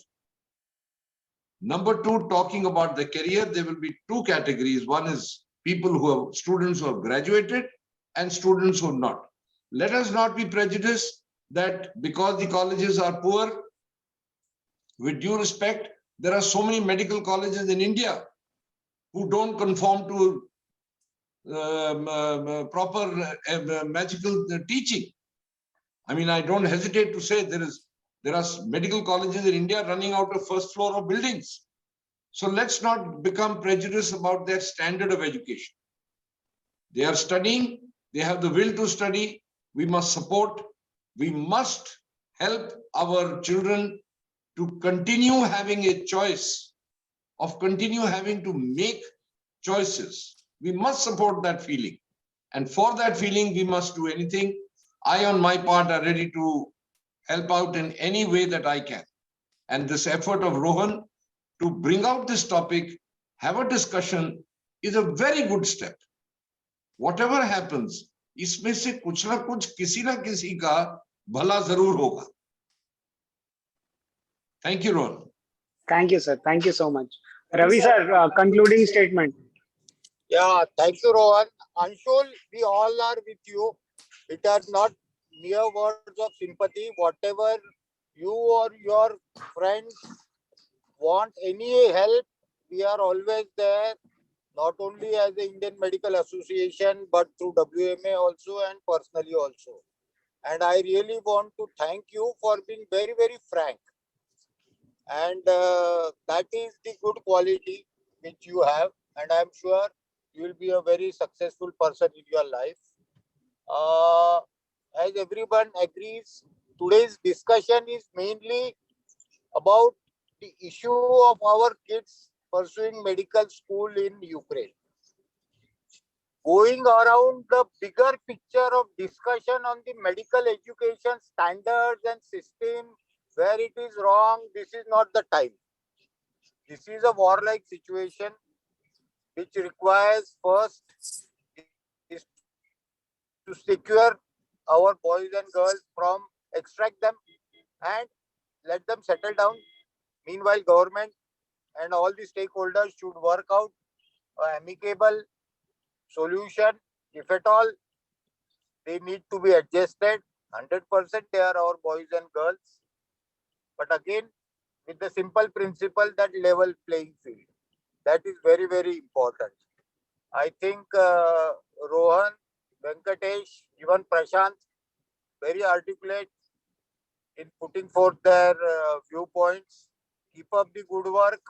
Speaker 5: Number two, talking about the career, there will be two categories. One is people who have, students who have graduated and students who have not. Let us not be prejudiced that because the colleges are poor, with due respect, there are so many medical colleges in India who don't conform to proper magical teaching. I mean, I don't hesitate to say there are medical colleges in India running out of first floor of buildings. So let's not become prejudiced about their standard of education. They are studying, they have the will to study. We must support, we must help our children to continue having a choice, of continue having to make choices. We must support that feeling. And for that feeling, we must do anything. I, on my part, are ready to help out in any way that I can. And this effort of Rohan to bring out this topic, have a discussion, is a very good step. Whatever happens, इसमें से कुछ ना कुछ किसी ना किसी का भला जरूर होगा. Thank you, Rohan.
Speaker 2: Thank you, sir. Thank you so much. Ravi, sir, concluding statement.
Speaker 3: Yeah, thank you, Rohan. Anshul, we all are with you. It are not mere words of sympathy. Whatever you or your friends want any help, we are always there. Not only as the Indian Medical Association, but through WMA also and personally also. And I really want to thank you for being very, very frank. And that is the good quality which you have. And I'm sure you will be a very successful person in your life. As everyone agrees, today's discussion is mainly about the issue of our kids pursuing medical school in Ukraine. Going around the bigger picture of discussion on the medical education standards and system, where it is wrong, this is not the time. This is a warlike situation which requires first is to secure our boys and girls from extract them and let them settle down. Meanwhile, government and all the stakeholders should work out an amicable solution. If at all they need to be adjusted, 100% they are our boys and girls. But again, with the simple principle that level playing field. That is very, very important. I think Rohan, Venkatesh, even Prashanth, very articulate in putting forth their viewpoints. Keep up the good work.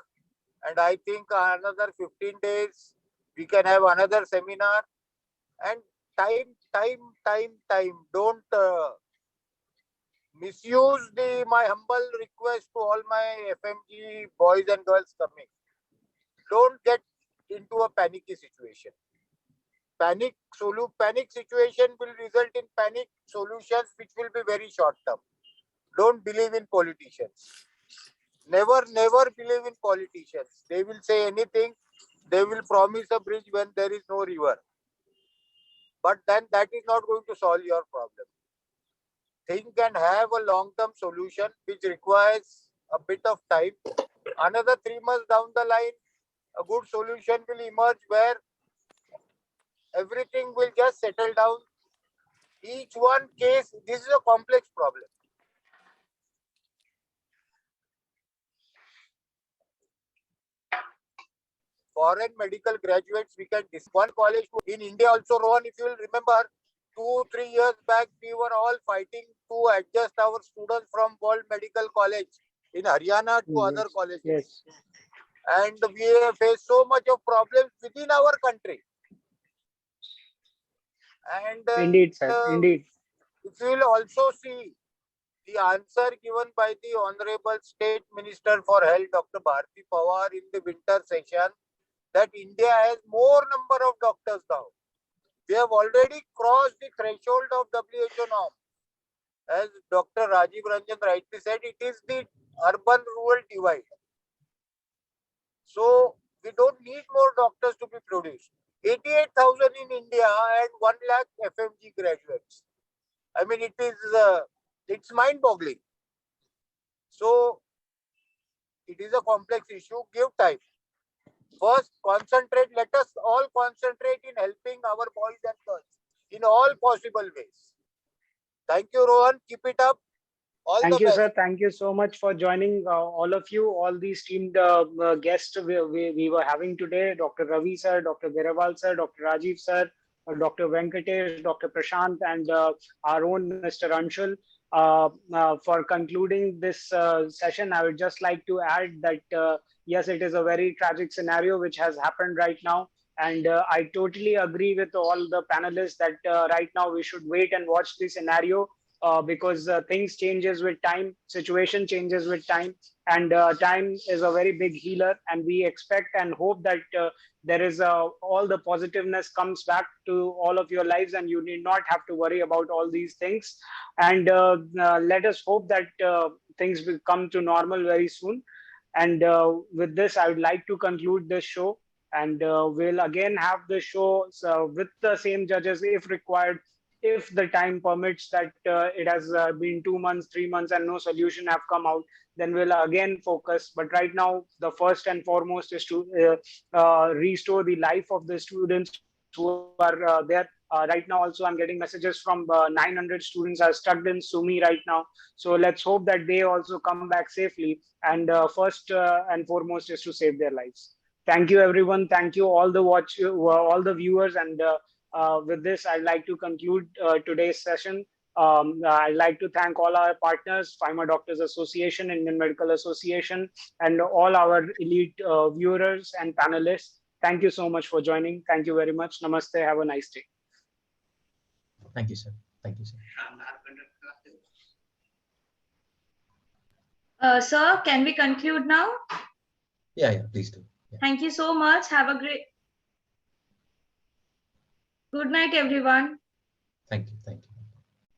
Speaker 3: And I think another 15 days, we can have another seminar. And time. Don't misuse my humble request to all my FMG boys and girls coming. Don't get into a panicky situation. Panic situation will result in panic solutions which will be very short term. Don't believe in politicians. Never believe in politicians. They will say anything. They will promise a bridge when there is no river. But then that is not going to solve your problem. Think and have a long-term solution which requires a bit of time. Another 3 months down the line, a good solution will emerge where everything will just settle down. Each one case, this is a complex problem. Foreign medical graduates, we can discuss. One college in India also, Rohan, if you will remember, 2-3 years back, we were all fighting to adjust our students from World Medical College in Haryana to other colleges.
Speaker 2: Yes.
Speaker 3: And we have faced so much of problems within our country. And
Speaker 2: Indeed, sir. Indeed.
Speaker 3: if you will also see the answer given by the Honorable State Minister for Health, Dr. Bharti Pawar, in the winter session, that India has more number of doctors now. We have already crossed the threshold of WHO norm. As Dr. Rajiv Ranjan rightly said, it is the urban-rural divide. So we don't need more doctors to be produced. 88,000 in India and 1 lakh FMG graduates. I mean, it's mind-boggling. So it is a complex issue. Give time. First, concentrate. Let us all concentrate in helping our boys and girls in all possible ways. Thank you, Rohan. Keep it up. All
Speaker 2: Thank
Speaker 3: the
Speaker 2: you,
Speaker 3: best.
Speaker 2: sir. Thank you so much for joining all of you, all these esteemed guests we were having today. Dr. Ravi, sir, Dr. Grewal, sir, Dr. Rajiv, sir, Dr. Venkatesh, Dr. Prashanth, and our own Mr. Anshul. For concluding this session, I would just like to add that, yes, it is a very tragic scenario which has happened right now. And I totally agree with all the panelists that right now we should wait and watch the scenario. Because things changes with time, situation changes with time, and time is a very big healer. And we expect and hope that there is all the positiveness comes back to all of your lives, and you need not have to worry about all these things. And let us hope that things will come to normal very soon. And with this, I would like to conclude this show. And we'll again have the show with the same judges if required, if the time permits that it has been 2 months, 3 months, and no solution have come out, then we'll again focus. But right now, the first and foremost is to restore the life of the students who are there. Right now, also, I'm getting messages from 900 students are stuck in Sumi right now. So let's hope that they also come back safely. And first and foremost is to save their lives. Thank you, everyone. Thank you, all the viewers. And with this, I'd like to conclude today's session. I'd like to thank all our partners, FAIMA Doctors Association, Indian Medical Association, and all our elite viewers and panelists. Thank you so much for joining. Thank you very much. Namaste. Have a nice day.
Speaker 1: Thank you, sir. Thank you, sir.
Speaker 8: Sir, can we conclude now?
Speaker 1: Yeah, please do. Yeah.
Speaker 8: Thank you so much. Have a great good night, everyone.
Speaker 1: Thank you. Thank you.